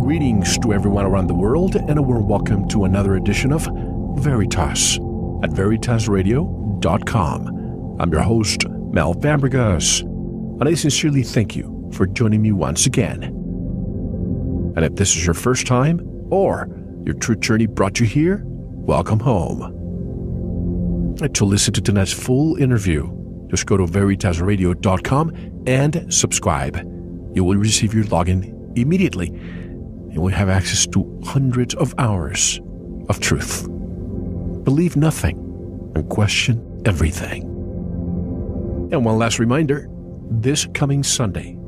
Greetings to everyone around the world, and a warm welcome to another edition of Veritas at veritasradio.com. I'm your host, Mel Fabregas, and I sincerely thank you for joining me once again. And if this is your first time, or your true journey brought you here, welcome home. And to listen to tonight's full interview, just go to veritasradio.com and subscribe. You will receive your login immediately, and will have access to hundreds of hours of truth. Believe nothing and question everything. And one last reminder, this coming Sunday,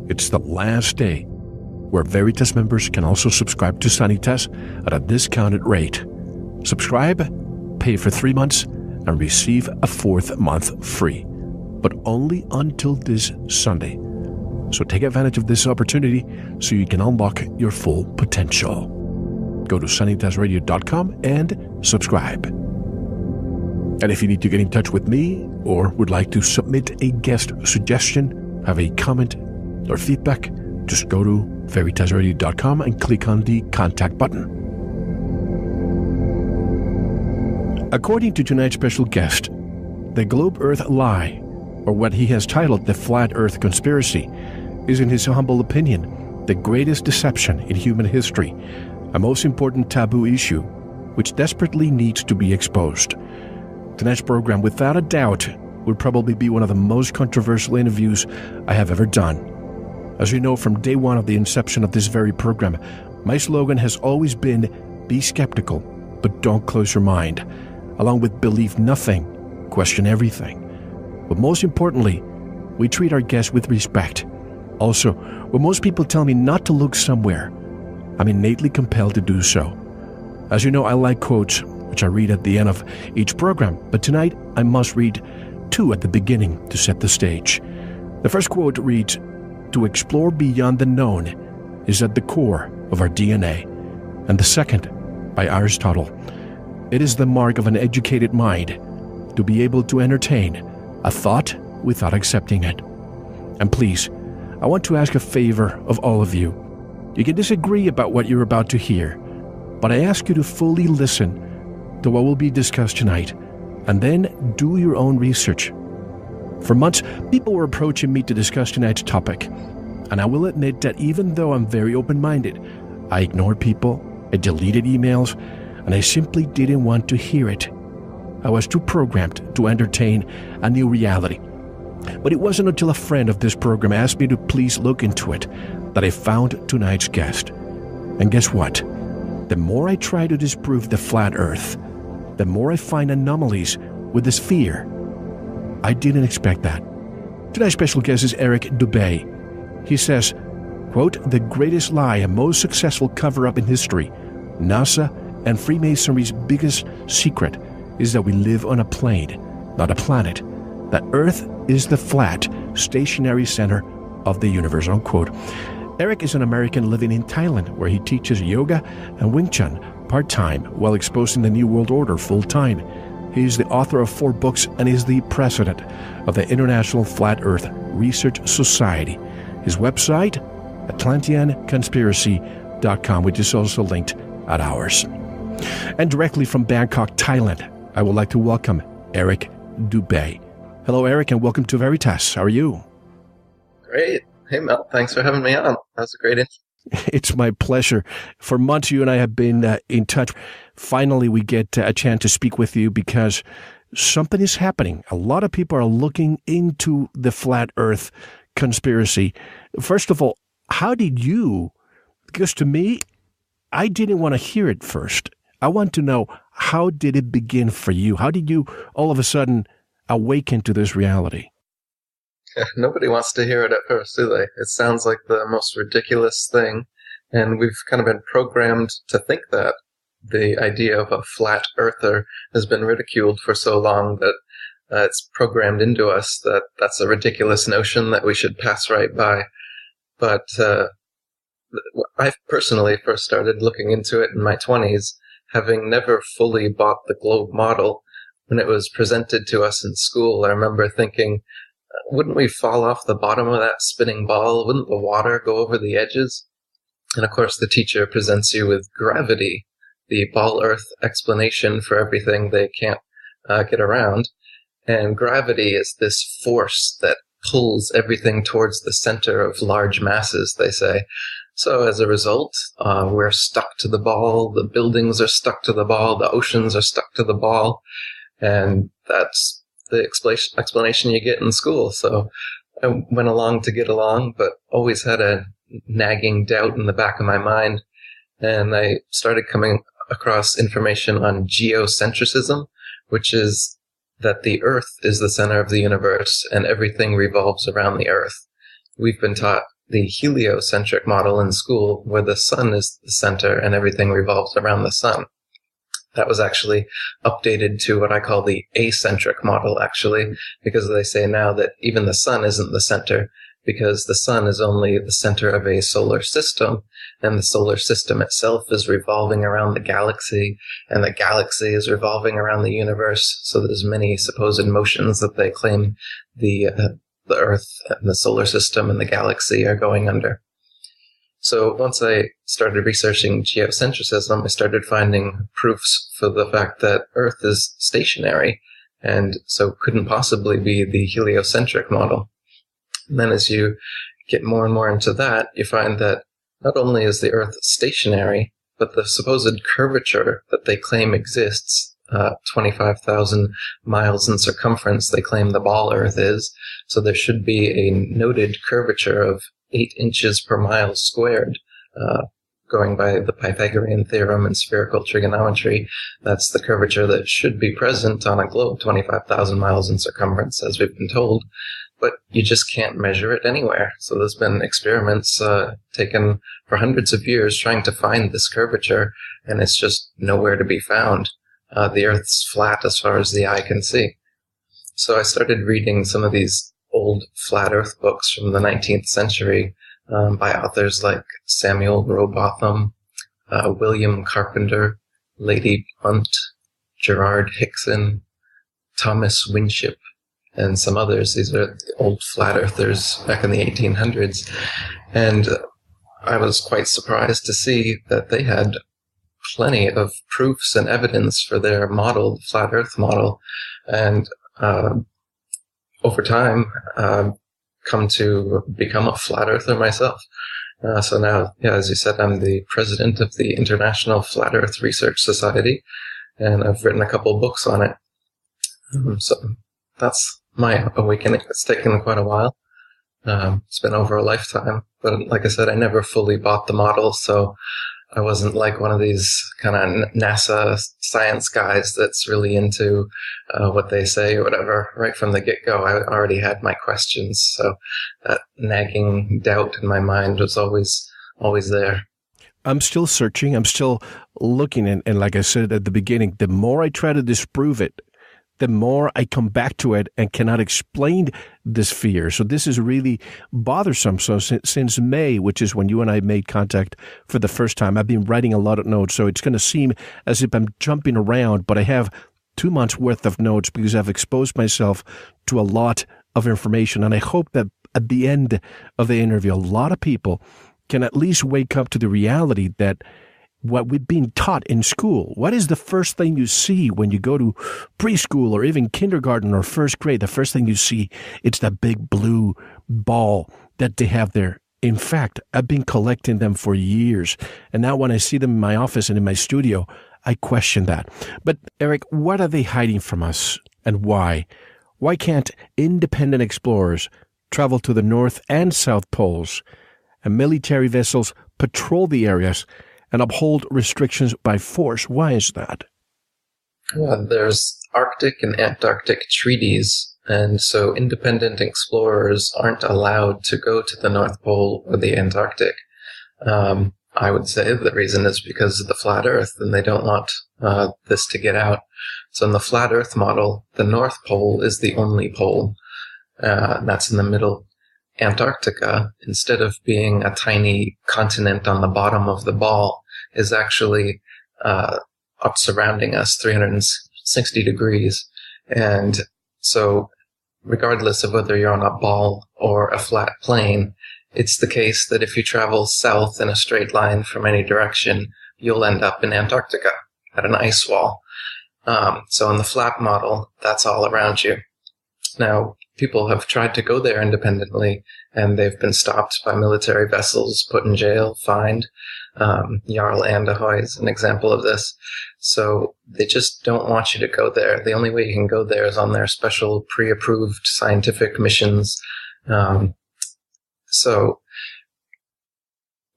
it's the last day where Veritas members can also subscribe to Sanitas at a discounted rate. Subscribe, pay for 3 months, and receive a 4th month free, but only until this Sunday. So take advantage of this opportunity so you can unlock your full potential. Go to sanitasradio.com and subscribe. And if you need to get in touch with me or would like to submit a guest suggestion, have a comment or feedback, just go to veritasradio.com and click on the contact button. According to tonight's special guest, the Globe Earth Lie, or what he has titled the Flat Earth Conspiracy, is, in his humble opinion, the greatest deception in human history, a most important taboo issue which desperately needs to be exposed. Tonight's program, without a doubt, will probably be one of the most controversial interviews I have ever done. As you know, from day one of the inception of this very program, my slogan has always been, be skeptical, but don't close your mind, along with believe nothing, question everything. But most importantly, we treat our guests with respect. Also, when most people tell me not to look somewhere, I'm innately compelled to do so. As you know, I like quotes, which I read at the end of each program, but tonight I must read 2 at the beginning to set the stage. The first quote reads, "To explore beyond the known is at the core of our DNA." And the second, by Aristotle, "It is the mark of an educated mind to be able to entertain a thought without accepting it." And please, I want to ask a favor of all of you. You can disagree about what you're about to hear, but I ask you to fully listen to what will be discussed tonight, and then do your own research. For months, people were approaching me to discuss tonight's topic, and I will admit that even though I'm very open-minded, I ignored people, I deleted emails, and I simply didn't want to hear it. I was too programmed to entertain a new reality. But it wasn't until a friend of this program asked me to please look into it that I found tonight's guest. And guess what? The more I try to disprove the flat earth, the more I find anomalies with the sphere. I didn't expect that. Tonight's special guest is Eric Dubay. He says, quote, "The greatest lie and most successful cover-up in history, NASA and Freemasonry's biggest secret, is that we live on a plane, not a planet. That Earth is the flat, stationary center of the universe," unquote. Eric is an American living in Thailand, where he teaches yoga and Wing Chun part-time while exposing the New World Order full-time. He is the author of 4 books and is the president of the International Flat Earth Research Society. His website, atlanteanconspiracy.com, which is also linked at ours. And directly from Bangkok, Thailand, I would like to welcome Eric Dubay. Hello, Eric, and welcome to Veritas. How are you? Great. Hey, Mel. Thanks for having me on. That was a great interview. It's my pleasure. For months, you and I have been in touch. Finally, we get a chance to speak with you because something is happening. A lot of people are looking into the flat earth conspiracy. First of all, how did you, because to me, I didn't want to hear it first. I want to know, how did it begin for you? How did you all of a sudden awaken to this reality? Nobody wants to hear it at first, do they? It sounds like the most ridiculous thing, and we've kind of been programmed to think that. The idea of a flat earther has been ridiculed for so long that it's programmed into us that that's a ridiculous notion that we should pass right by. But I personally first started looking into it in my 20s, having never fully bought the globe model. When it was presented to us in school, I remember thinking, wouldn't we fall off the bottom of that spinning ball? Wouldn't the water go over the edges? And of course, the teacher presents you with gravity, the ball earth explanation for everything they can't get around. And gravity is this force that pulls everything towards the center of large masses, they say. So as a result, we're stuck to the ball, the buildings are stuck to the ball, the oceans are stuck to the ball, and that's the explanation you get in school. So I went along to get along, but always had a nagging doubt in the back of my mind, and I started coming across information on geocentrism, which is that the Earth is the center of the universe and everything revolves around the Earth. We've been taught the heliocentric model in school, where the sun is the center and everything revolves around the sun. That was actually updated to what I call the acentric model, actually, because they say now that even the sun isn't the center, because the sun is only the center of a solar system, and the solar system itself is revolving around the galaxy, and the galaxy is revolving around the universe. So there's many supposed motions that they claim the Earth and the solar system and the galaxy are going under. So once I started researching geocentrism, I started finding proofs for the fact that Earth is stationary, and so couldn't possibly be the heliocentric model. And then as you get more and more into that, you find that not only is the Earth stationary, but the supposed curvature that they claim exists, 25,000 miles in circumference, they claim the ball Earth is. So there should be a noted curvature of 8 inches per mile squared, going by the Pythagorean theorem and spherical trigonometry. That's the curvature that should be present on a globe 25,000 miles in circumference, as we've been told. But you just can't measure it anywhere. So there's been experiments taken for hundreds of years trying to find this curvature, and it's just nowhere to be found. The Earth's flat as far as the eye can see. So I started reading some of these old flat Earth books from the 19th century by authors like Samuel Rowbotham, William Carpenter, Lady Blunt, Gerard Hickson, Thomas Winship, and some others. These are the old flat earthers back in the 1800s. And I was quite surprised to see that they had plenty of proofs and evidence for their model, the flat earth model. And over time, come to become a flat earther myself. So now, as you said, I'm the president of the International Flat Earth Research Society, and I've written a couple books on it. So that's my awakening. It's taken quite a while. It's been over a lifetime. But like I said, I never fully bought the model, so I wasn't like one of these kind of NASA science guys that's really into what they say or whatever. Right from the get-go, I already had my questions, so that nagging doubt in my mind was always there. I'm still searching. I'm still looking. And like I said at the beginning, the more I try to disprove it, the more I come back to it and cannot explain this fear. So this is really bothersome. So since May, which is when you and I made contact for the first time, I've been writing a lot of notes. So it's going to seem as if I'm jumping around, but I have 2 months worth of notes because I've exposed myself to a lot of information. And I hope that at the end of the interview, a lot of people can at least wake up to the reality that what we've been taught in school. What is the first thing you see when you go to preschool or even kindergarten or first grade? The first thing you see, it's that big blue ball that they have there. In fact, I've been collecting them for years. And now when I see them in my office and in my studio, I question that. But Eric, what are they hiding from us and why? Why can't independent explorers travel to the North and South Poles and military vessels patrol the areas and uphold restrictions by force? Why is that? Well, there's Arctic and Antarctic treaties, and so independent explorers aren't allowed to go to the North Pole or the Antarctic. I would say the reason is because of the flat Earth, and they don't want this to get out. So in the flat Earth model, the North Pole is the only pole. That's in the middle. Antarctica, instead of being a tiny continent on the bottom of the ball, is actually up surrounding us 360 degrees. And so regardless of whether you're on a ball or a flat plane, it's the case that if you travel south in a straight line from any direction, you'll end up in Antarctica at an ice wall. So in the flat model, that's all around you. Now, people have tried to go there independently, and they've been stopped by military vessels, put in jail, fined. Jarl Anderhoy is an example of this. So they just don't want you to go there. The only way you can go there is on their special pre-approved scientific missions. So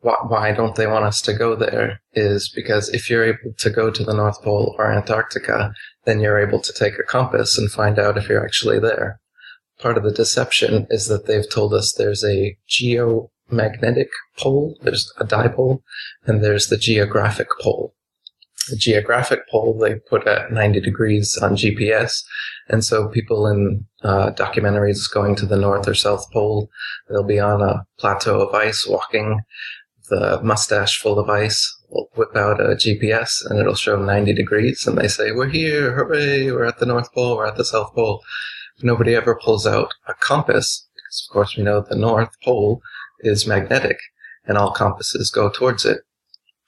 why don't they want us to go there is because if you're able to go to the North Pole or Antarctica, then you're able to take a compass and find out if you're actually there. Part of the deception is that they've told us there's a geomagnetic pole, there's a dipole, and there's the geographic pole. The geographic pole they put at 90 degrees on GPS, and so people in documentaries going to the North or South Pole, they'll be on a plateau of ice walking, the mustache full of ice will whip out a GPS and it'll show 90 degrees, and they say, "We're here, hooray, we're at the North Pole, we're at the South Pole." Nobody ever pulls out a compass, because of course we know the North Pole is magnetic, and all compasses go towards it.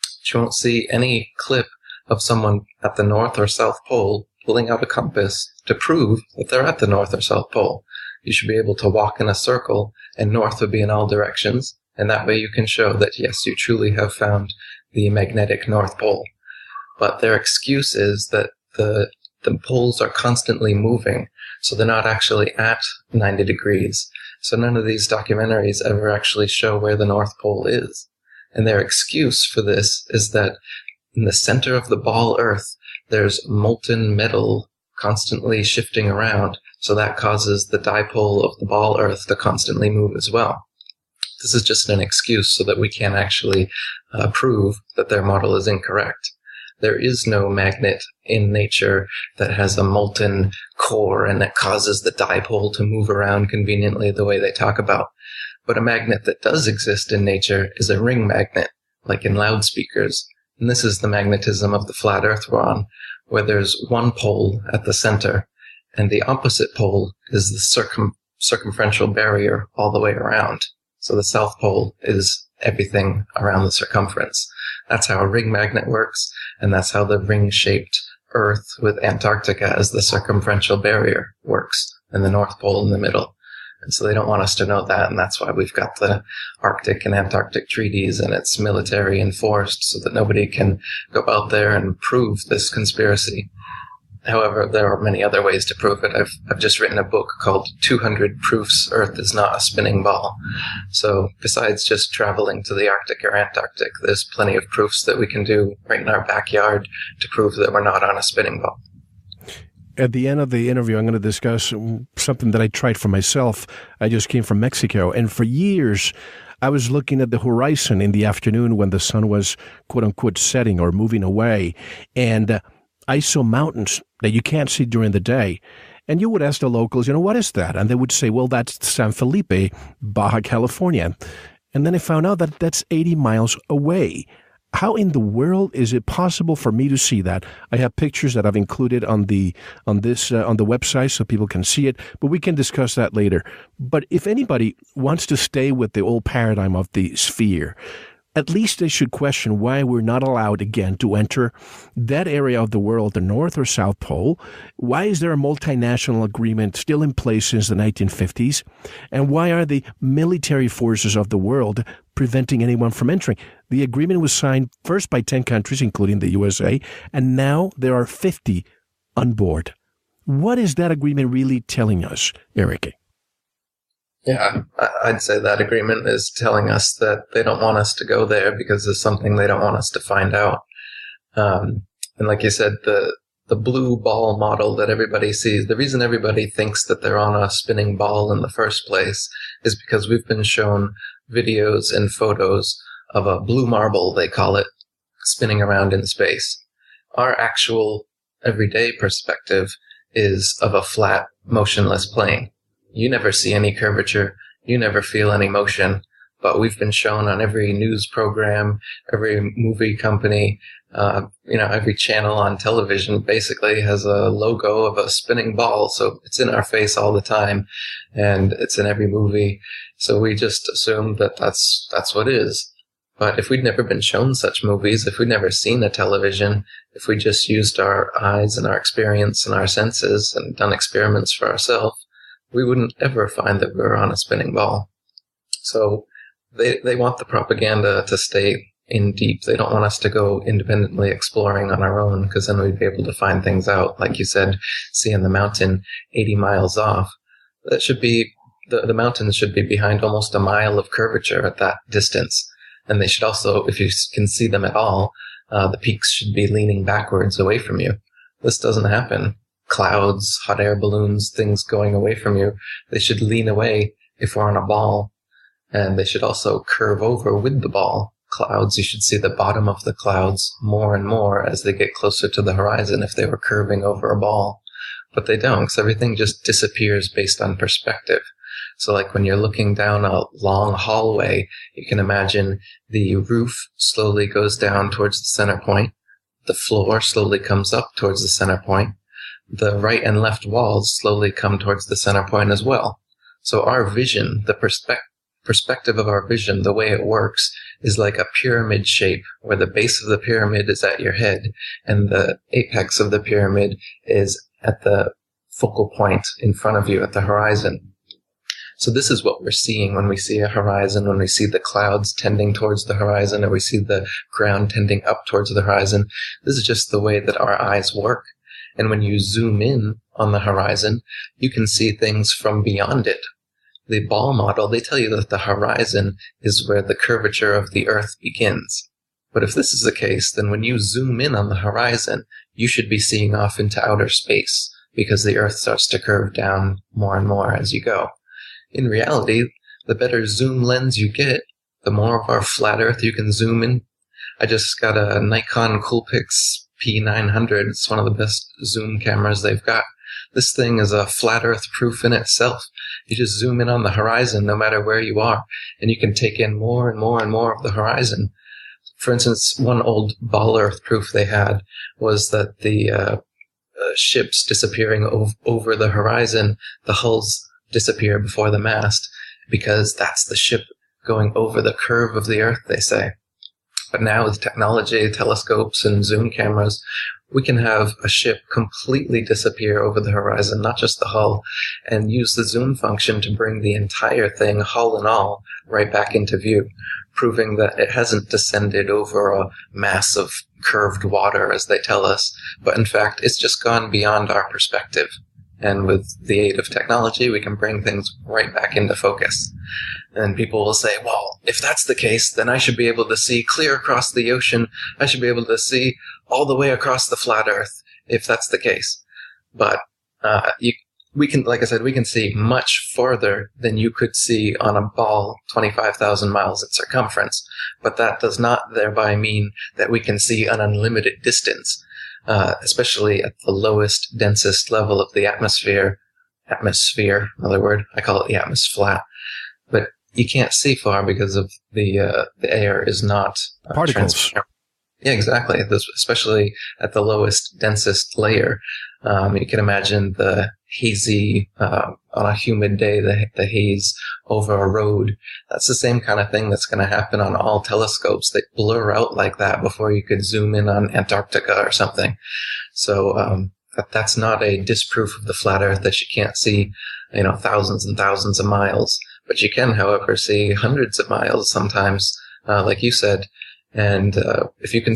But you won't see any clip of someone at the North or South Pole pulling out a compass to prove that they're at the North or South Pole. You should be able to walk in a circle, and north would be in all directions, and that way you can show that, yes, you truly have found the magnetic North Pole. But their excuse is that the poles are constantly moving, so they're not actually at 90 degrees. So none of these documentaries ever actually show where the North Pole is. And their excuse for this is that in the center of the ball Earth, there's molten metal constantly shifting around, so that causes the dipole of the ball Earth to constantly move as well. This is just an excuse so that we can't actually prove that their model is incorrect. There is no magnet in nature that has a molten core and that causes the dipole to move around conveniently the way they talk about. But a magnet that does exist in nature is a ring magnet, like in loudspeakers. And this is the magnetism of the flat Earth we're on, where there's one pole at the center, and the opposite pole is the circumferential barrier all the way around. So the South Pole is everything around the circumference. That's how a ring magnet works, and that's how the ring-shaped Earth with Antarctica as the circumferential barrier works, and the North Pole in the middle. And so they don't want us to know that, and that's why we've got the Arctic and Antarctic treaties, and it's military enforced so that nobody can go out there and prove this conspiracy. However, there are many other ways to prove it. I've just written a book called 200 Proofs Earth is Not a Spinning Ball. So besides just traveling to the Arctic or Antarctic, there's plenty of proofs that we can do right in our backyard to prove that we're not on a spinning ball. At the end of the interview, I'm going to discuss something that I tried for myself. I just came from Mexico, and for years, I was looking at the horizon in the afternoon when the sun was, quote-unquote, setting or moving away, and I saw mountains that you can't see during the day. And you would ask the locals, what is that? And they would say, well, that's San Felipe, Baja California. And then I found out that that's 80 miles away. How in the world is it possible for me to see that? I have pictures that I've included on the website so people can see it, but we can discuss that later. But if anybody wants to stay with the old paradigm of the sphere, at least they should question why we're not allowed again to enter that area of the world, the North or South Pole. Why is there a multinational agreement still in place since the 1950s? And why are the military forces of the world preventing anyone from entering? The agreement was signed first by 10 countries, including the USA, and now there are 50 on board. What is that agreement really telling us, Eric? Yeah, I'd say that agreement is telling us that they don't want us to go there because there's something they don't want us to find out. And like you said, the blue ball model that everybody sees, the reason everybody thinks that they're on a spinning ball in the first place is because we've been shown videos and photos of a blue marble, they call it, spinning around in space. Our actual everyday perspective is of a flat, motionless plane. You never see any curvature. You never feel any motion. But we've been shown on every news program, every movie company, every channel on television basically has a logo of a spinning ball. So it's in our face all the time, and it's in every movie. So we just assume that that's what it is. But if we'd never been shown such movies, if we'd never seen a television, if we just used our eyes and our experience and our senses and done experiments for ourselves, we wouldn't ever find that we were on a spinning ball. So they want the propaganda to stay in deep. They don't want us to go independently exploring on our own, because then we'd be able to find things out. Like you said, seeing the mountain 80 miles off. That should be, the mountains should be behind almost a mile of curvature at that distance. And they should also, if you can see them at all, the peaks should be leaning backwards away from you. This doesn't happen. Clouds, hot air balloons, things going away from you, they should lean away if we're on a ball. And they should also curve over with the ball. Clouds, you should see the bottom of the clouds more and more as they get closer to the horizon if they were curving over a ball. But they don't, because everything just disappears based on perspective. So like when you're looking down a long hallway, you can imagine the roof slowly goes down towards the center point. The floor slowly comes up towards the center point. The right and left walls slowly come towards the center point as well. So our vision, the perspective of our vision, the way it works, is like a pyramid shape, where the base of the pyramid is at your head and the apex of the pyramid is at the focal point in front of you at the horizon. So this is what we're seeing when we see a horizon, when we see the clouds tending towards the horizon, or we see the ground tending up towards the horizon. This is just the way that our eyes work. And when you zoom in on the horizon, you can see things from beyond it. The ball model, they tell you that the horizon is where the curvature of the Earth begins. But if this is the case, then when you zoom in on the horizon, you should be seeing off into outer space, because the Earth starts to curve down more and more as you go. In reality, the better zoom lens you get, the more of our flat Earth you can zoom in. I just got a Nikon Coolpix P900. It's one of the best zoom cameras they've got. This thing is a flat Earth proof in itself. You just zoom in on the horizon no matter where you are, and you can take in more and more and more of the horizon. For instance, one old ball Earth proof they had was that the ships disappearing over the horizon, the hulls disappear before the mast, because that's the ship going over the curve of the Earth, they say. But now with technology, telescopes, and zoom cameras, we can have a ship completely disappear over the horizon, not just the hull, and use the zoom function to bring the entire thing, hull and all, right back into view, proving that it hasn't descended over a mass of curved water, as they tell us, but in fact, it's just gone beyond our perspective. And with the aid of technology, we can bring things right back into focus. And people will say, well, if that's the case, then I should be able to see clear across the ocean. I should be able to see all the way across the flat Earth, if that's the case. But we can, like I said, we can see much farther than you could see on a ball 25,000 miles in circumference. But that does not thereby mean that we can see an unlimited distance. Especially at the lowest, densest level of the atmosphere, another word, I call it the atmosphere flat. But you can't see far because of the air is not particles. Transparent. Yeah, exactly. Especially at the lowest, densest layer. You can imagine the hazy, on a humid day, the haze over a road. That's the same kind of thing that's going to happen on all telescopes. They blur out like that before you could zoom in on Antarctica or something. So, that's not a disproof of the flat Earth that you can't see, thousands and thousands of miles. But you can, however, see hundreds of miles sometimes, like you said. And, if you can,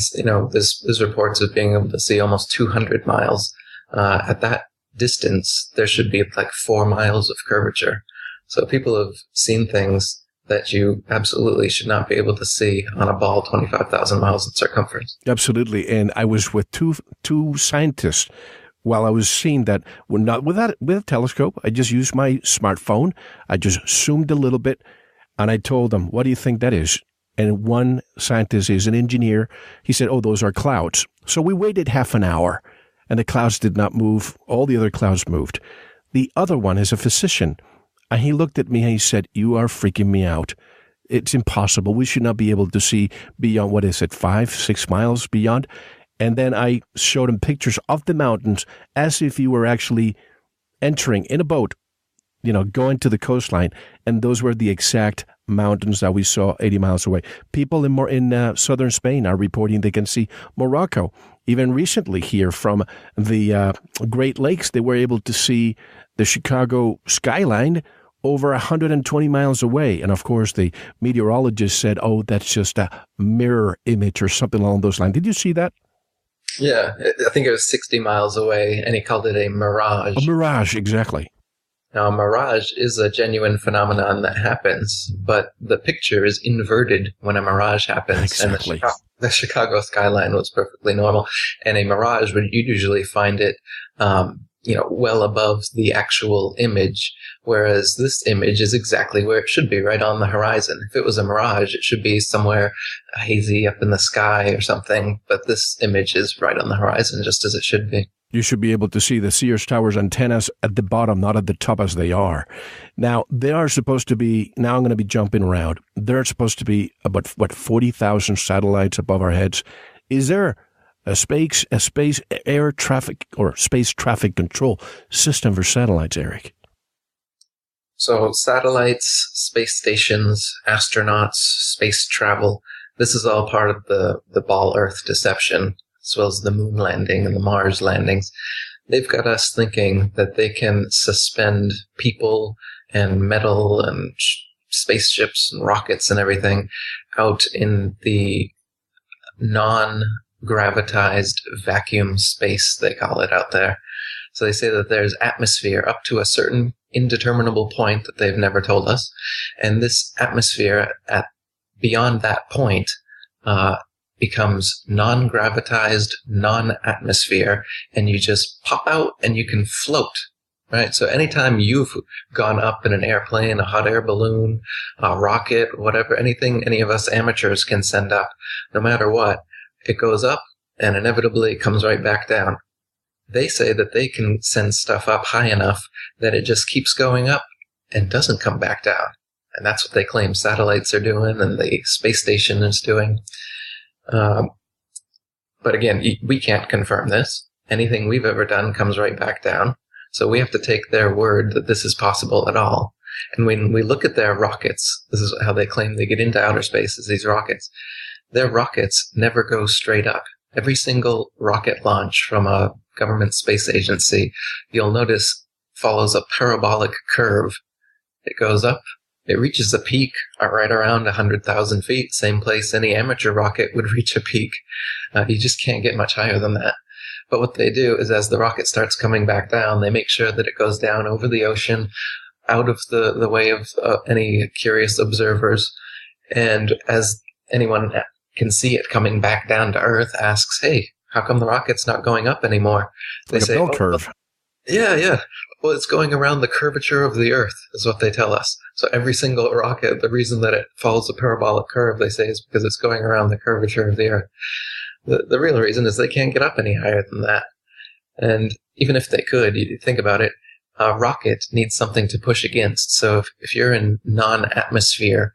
there's reports of being able to see almost 200 miles. At that distance, there should be like 4 miles of curvature. So people have seen things that you absolutely should not be able to see on a ball 25,000 miles in circumference. Absolutely. And I was with two scientists while I was seeing that. Not with a telescope. I just used my smartphone. I just zoomed a little bit, and I told them, what do you think that is? And one scientist is an engineer. He said, oh, those are clouds. So we waited half an hour, and the clouds did not move. All the other clouds moved. The other one is a physician. And he looked at me and he said, you are freaking me out. It's impossible. We should not be able to see beyond, 5-6 miles beyond. And then I showed him pictures of the mountains as if you were actually entering in a boat going to the coastline, and those were the exact mountains that we saw 80 miles away. People in southern Spain are reporting they can see Morocco. Even recently here from the Great Lakes, they were able to see the Chicago skyline over 120 miles away. And of course, the meteorologist said, oh, that's just a mirror image or something along those lines. Did you see that? Yeah, I think it was 60 miles away, and he called it a mirage. A mirage, exactly. Now, a mirage is a genuine phenomenon that happens, but the picture is inverted when a mirage happens. Exactly. And the Chicago skyline was perfectly normal. And a mirage, you'd usually find it, well above the actual image, whereas this image is exactly where it should be, right on the horizon. If it was a mirage, it should be somewhere hazy up in the sky or something, but this image is right on the horizon, just as it should be. You should be able to see the Sears Tower's antennas at the bottom, not at the top as they are. Now, they are supposed to be, now I'm going to be jumping around, they're supposed to be about, 40,000 satellites above our heads. Is there a space air traffic or space traffic control system for satellites, Eric? So satellites, space stations, astronauts, space travel, this is all part of the ball Earth deception, as well as the moon landing and the Mars landings. They've got us thinking that they can suspend people and metal and spaceships and rockets and everything out in the non-gravitized vacuum space, they call it out there. So they say that there's atmosphere up to a certain indeterminable point that they've never told us. And this atmosphere at beyond that point becomes non-gravitized, non-atmosphere, and you just pop out and you can float, right? So anytime you've gone up in an airplane, a hot air balloon, a rocket, whatever, anything any of us amateurs can send up, no matter what, it goes up and inevitably comes right back down. They say that they can send stuff up high enough that it just keeps going up and doesn't come back down. And that's what they claim satellites are doing and the space station is doing. But again, we can't confirm this. Anything we've ever done comes right back down. So we have to take their word that this is possible at all. And when we look at their rockets, this is how they claim they get into outer space, is these rockets. Their rockets never go straight up. Every single rocket launch from a government space agency, you'll notice, follows a parabolic curve. It goes up. It reaches a peak right around 100,000 feet, same place any amateur rocket would reach a peak. You just can't get much higher than that. But what they do is as the rocket starts coming back down, they make sure that it goes down over the ocean, out of the way of any curious observers. And as anyone can see it coming back down to Earth, asks, hey, how come the rocket's not going up anymore? They say, bell curve. Yeah. Well, it's going around the curvature of the Earth, is what they tell us. So every single rocket, the reason that it follows a parabolic curve, they say, is because it's going around the curvature of the Earth. The real reason is they can't get up any higher than that. And even if they could, you think about it, a rocket needs something to push against. So if you're in non-atmosphere,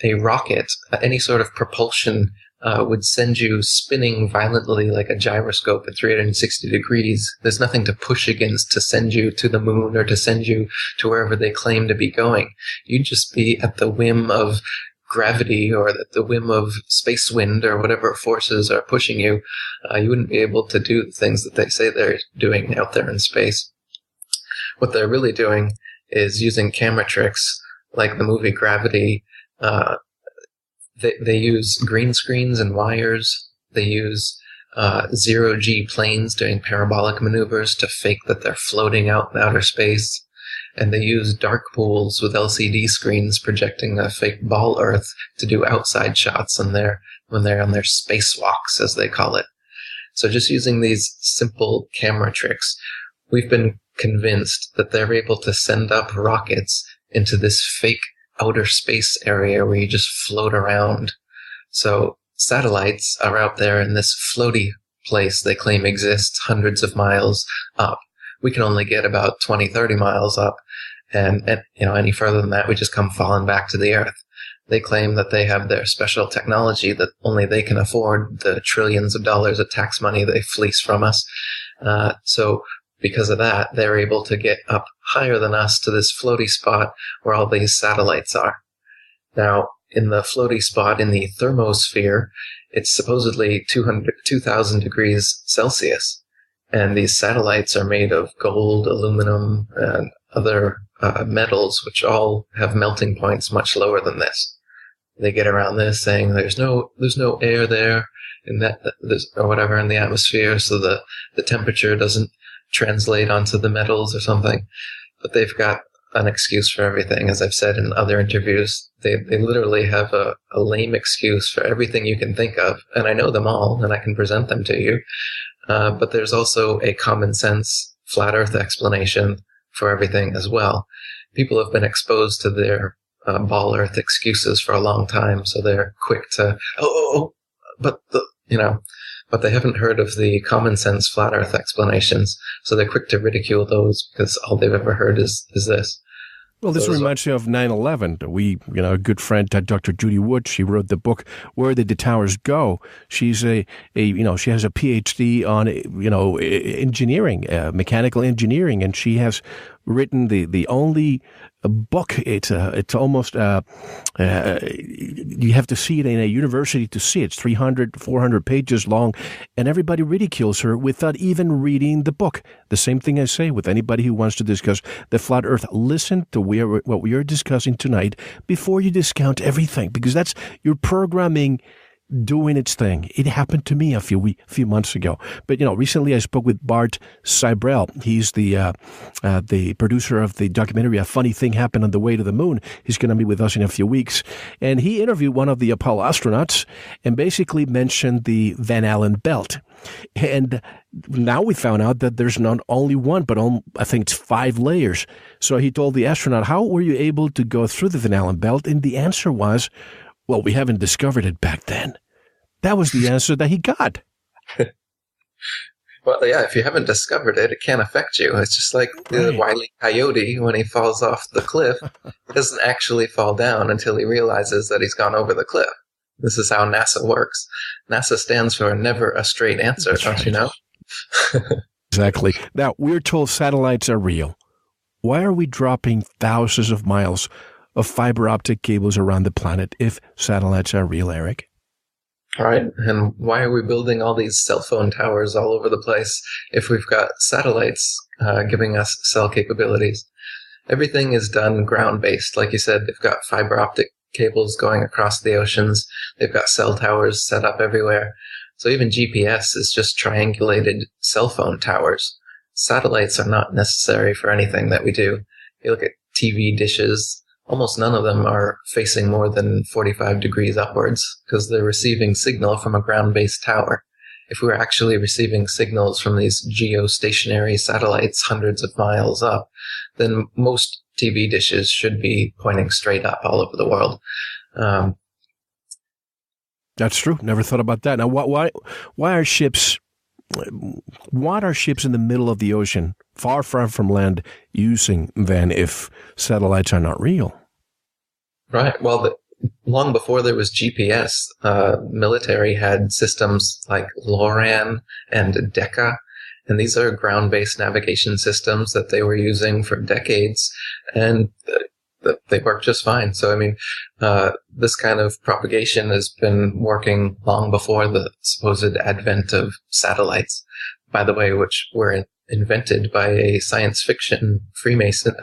a rocket, any sort of propulsion would send you spinning violently like a gyroscope at 360 degrees. There's nothing to push against to send you to the moon or to send you to wherever they claim to be going. You'd just be at the whim of gravity or at the whim of space wind or whatever forces are pushing you. You wouldn't be able to do the things that they say they're doing out there in space. What they're really doing is using camera tricks like the movie Gravity. They use green screens and wires. They use zero-G planes doing parabolic maneuvers to fake that they're floating out in outer space. And they use dark pools with LCD screens projecting a fake ball Earth to do outside shots when they're on their spacewalks, as they call it. So just using these simple camera tricks, we've been convinced that they're able to send up rockets into this fake outer space area where you just float around. So satellites are out there in this floaty place they claim exists hundreds of miles up. We can only get about 20, 30 miles up. And any further than that, we just come falling back to the Earth. They claim that they have their special technology that only they can afford, the trillions of dollars of tax money they fleece from us. So because of that, they're able to get up higher than us to this floaty spot where all these satellites are. Now, in the floaty spot in the thermosphere, it's supposedly 2,000 degrees Celsius. And these satellites are made of gold, aluminum, and other metals, which all have melting points much lower than this. They get around this saying there's no air there or whatever in the atmosphere, so the temperature doesn't translate onto the metals or something. But they've got an excuse for everything. As I've said in other interviews, they literally have a lame excuse for everything you can think of. And I know them all, and I can present them to you. But there's also a common sense flat Earth explanation for everything as well. People have been exposed to their ball Earth excuses for a long time, so they're quick to, but they haven't heard of the common sense flat Earth explanations, so they're quick to ridicule those because all they've ever heard is this. Well, this reminds me of 9/11. A good friend, Dr. Judy Wood, she wrote the book, Where Did the Towers Go? She's she has a PhD on, engineering, mechanical engineering, and she has written the only book. It's almost, you have to see it in a university to see it. It's 300, 400 pages long, and everybody ridicules her without even reading the book. The same thing I say with anybody who wants to discuss the flat Earth. Listen to what we are discussing tonight before you discount everything, because that's your programming doing its thing. It happened to me a few months ago. But, recently I spoke with Bart Sibrel. He's the producer of the documentary A Funny Thing Happened on the Way to the Moon. He's going to be with us in a few weeks. And he interviewed one of the Apollo astronauts and basically mentioned the Van Allen belt. And now we found out that there's not only one, but I think it's 5 layers. So he told the astronaut, how were you able to go through the Van Allen belt? And the answer was, well, we haven't discovered it back then. That was the answer that he got. Well, yeah, if you haven't discovered it, it can't affect you. It's just like the Wile E. Coyote when he falls off the cliff. He doesn't actually fall down until he realizes that he's gone over the cliff. This is how NASA works. NASA stands for never a straight answer, don't you know? Exactly. Now, we're told satellites are real. Why are we dropping thousands of miles of fiber optic cables around the planet if satellites are real, Eric? All right. And why are we building all these cell phone towers all over the place if we've got satellites giving us cell capabilities? Everything is done ground-based. Like you said, they've got fiber optic cables going across the oceans. They've got cell towers set up everywhere. So even GPS is just triangulated cell phone towers. Satellites are not necessary for anything that we do. You look at TV dishes, almost none of them are facing more than 45 degrees upwards because they're receiving signal from a ground-based tower. If we were actually receiving signals from these geostationary satellites hundreds of miles up, then most TV dishes should be pointing straight up all over the world. That's true. Never thought about that. Now, why are ships? What are ships in the middle of the ocean, far from land, using then if satellites are not real? Right. Well, long before there was GPS, military had systems like LORAN and DECA, and these are ground-based navigation systems that they were using for decades, and they work just fine. So, I mean, this kind of propagation has been working long before the supposed advent of satellites, by the way, which were invented by a science fiction Freemason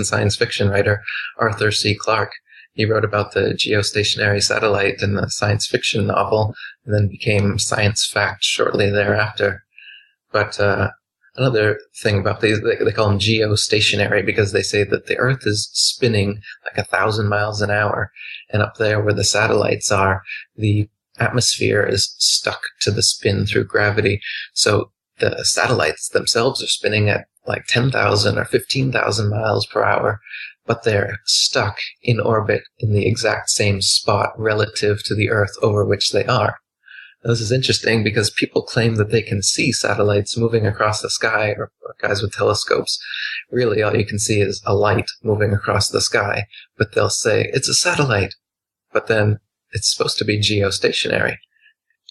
science fiction writer, Arthur C. Clarke. He wrote about the geostationary satellite in the science fiction novel, and then became science fact shortly thereafter. But another thing about these, they call them geostationary because they say that the Earth is spinning like 1,000 miles an hour. And up there where the satellites are, the atmosphere is stuck to the spin through gravity. So the satellites themselves are spinning at like 10,000 or 15,000 miles per hour, but they're stuck in orbit in the exact same spot relative to the Earth over which they are. This is interesting because people claim that they can see satellites moving across the sky, or guys with telescopes. Really, all you can see is a light moving across the sky, but they'll say, it's a satellite. But then it's supposed to be geostationary.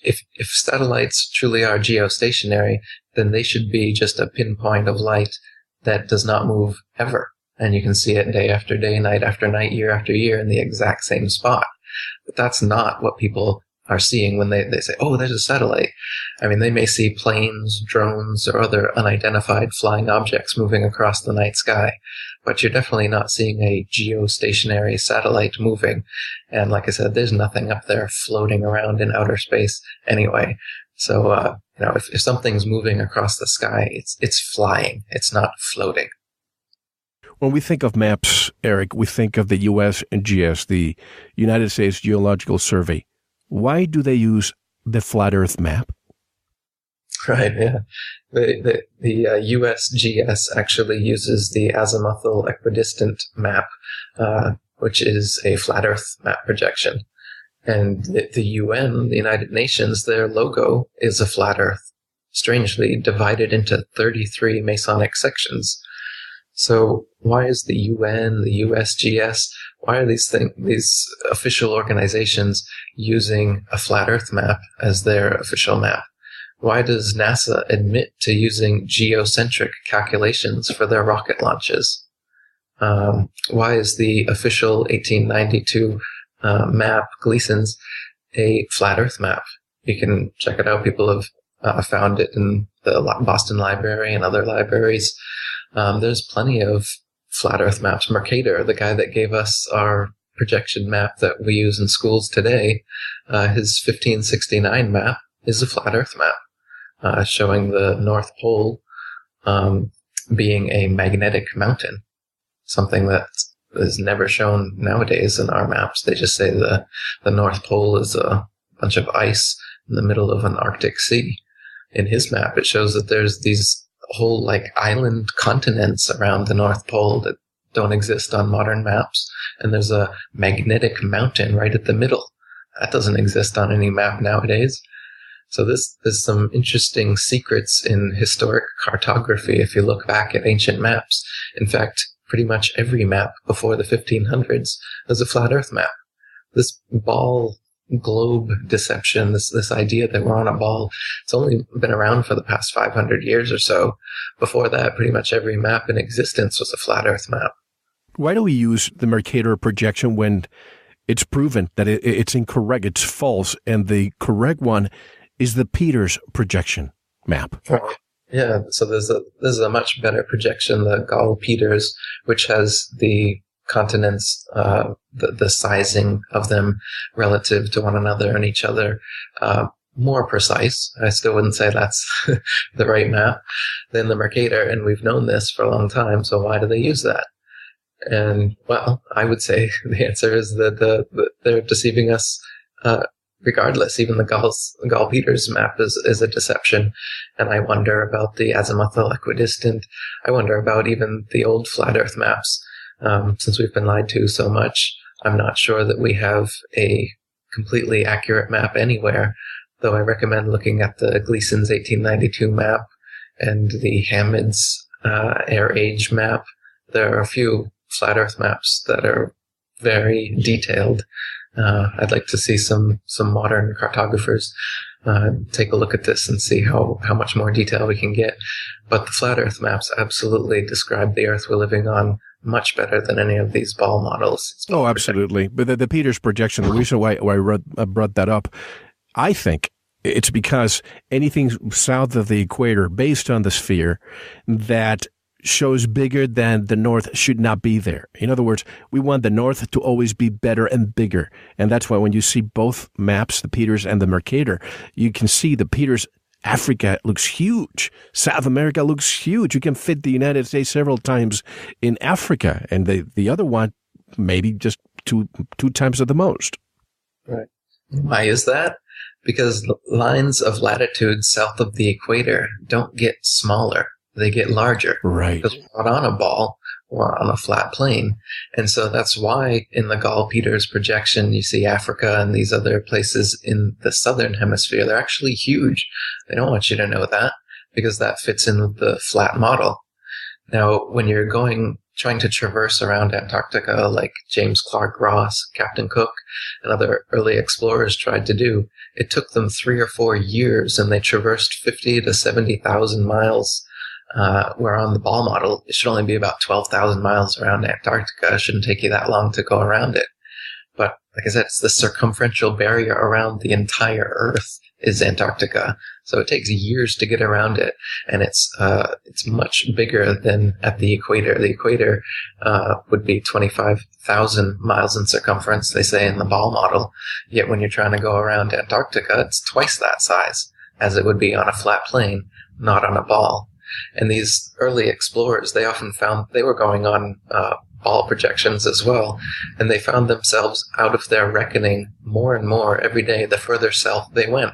If satellites truly are geostationary, then they should be just a pinpoint of light that does not move ever. And you can see it day after day, night after night, year after year in the exact same spot. But that's not what people are seeing when they say, oh, there's a satellite. I mean, they may see planes, drones, or other unidentified flying objects moving across the night sky, but you're definitely not seeing a geostationary satellite moving. And like I said, there's nothing up there floating around in outer space anyway. So, if something's moving across the sky, it's flying. It's not floating. When we think of maps, Eric, we think of the USGS, the United States Geological Survey. Why do they use the flat Earth map? Right, yeah. The USGS actually uses the azimuthal equidistant map, which is a flat Earth map projection. And the UN, the United Nations, their logo is a flat Earth, strangely divided into 33 Masonic sections. So why is the UN, the USGS, why are these official organizations using a flat Earth map as their official map? Why does NASA admit to using geocentric calculations for their rocket launches? Why is the official 1892 map, Gleason's, a flat Earth map? You can check it out. People have found it in the Boston Library and other libraries. There's plenty of flat Earth maps. Mercator, the guy that gave us our projection map that we use in schools today, his 1569 map is a flat Earth map, showing the North Pole being a magnetic mountain, something that is never shown nowadays in our maps. They just say the North Pole is a bunch of ice in the middle of an Arctic sea. In his map, it shows that there's these whole island continents around the North Pole that don't exist on modern maps. And there's a magnetic mountain right at the middle. That doesn't exist on any map nowadays. So there's some interesting secrets in historic cartography if you look back at ancient maps. In fact, pretty much every map before the 1500s was a flat Earth map. This ball globe deception, this idea that we're on a ball, it's only been around for the past 500 years or so. Before that, pretty much every map in existence was a flat Earth map. Why do we use the Mercator projection when it's proven that it's incorrect, it's false, and the correct one is the Peters projection map? Right. Yeah, so this is a much better projection, the Gall-Peters, which has the continents, the sizing of them relative to one another and each other, more precise. I still wouldn't say that's the right map than the Mercator, and we've known this for a long time, so why do they use that? And, well, I would say the answer is that they're deceiving us regardless. Even the Gall-Peters map is a deception, and I wonder about the azimuthal equidistant. I wonder about even the old flat Earth maps. Since we've been lied to so much, I'm not sure that we have a completely accurate map anywhere, though I recommend looking at the Gleason's 1892 map and the Hamid's Air Age map. There are a few flat Earth maps that are very detailed. I'd like to see some modern cartographers take a look at this and see how much more detail we can get. But the flat Earth maps absolutely describe the Earth we're living on much better than any of these ball models. Oh, absolutely. But the Peters projection, the reason why I brought that up, I think it's because anything south of the equator based on the sphere that shows bigger than the north should not be there. In other words, we want the north to always be better and bigger. And that's why when you see both maps, the Peters and the Mercator, you can see the Peters, Africa looks huge. South America looks huge. You can fit the United States several times in Africa. And the other one, maybe just two times at the most. Right. Why is that? Because lines of latitude south of the equator don't get smaller. They get larger. Right. Because we're not on a ball or on a flat plane. And so that's why in the Gall-Peters projection, you see Africa and these other places in the southern hemisphere. They're actually huge. They don't want you to know that because that fits in with the flat model. Now, when you're trying to traverse around Antarctica like James Clark Ross, Captain Cook, and other early explorers tried to do, it took them 3 or 4 years, and they traversed 50 to 70,000 miles, where on the ball model, it should only be about 12,000 miles around Antarctica. It shouldn't take you that long to go around it. But like I said, it's the circumferential barrier around the entire Earth is Antarctica. So it takes years to get around it, and it's much bigger than at the equator. The equator would be 25,000 miles in circumference, they say in the ball model. Yet when you're trying to go around Antarctica, it's twice that size as it would be on a flat plane, not on a ball. And these early explorers, they often found they were going on ball projections as well, and they found themselves out of their reckoning more and more every day the further south they went.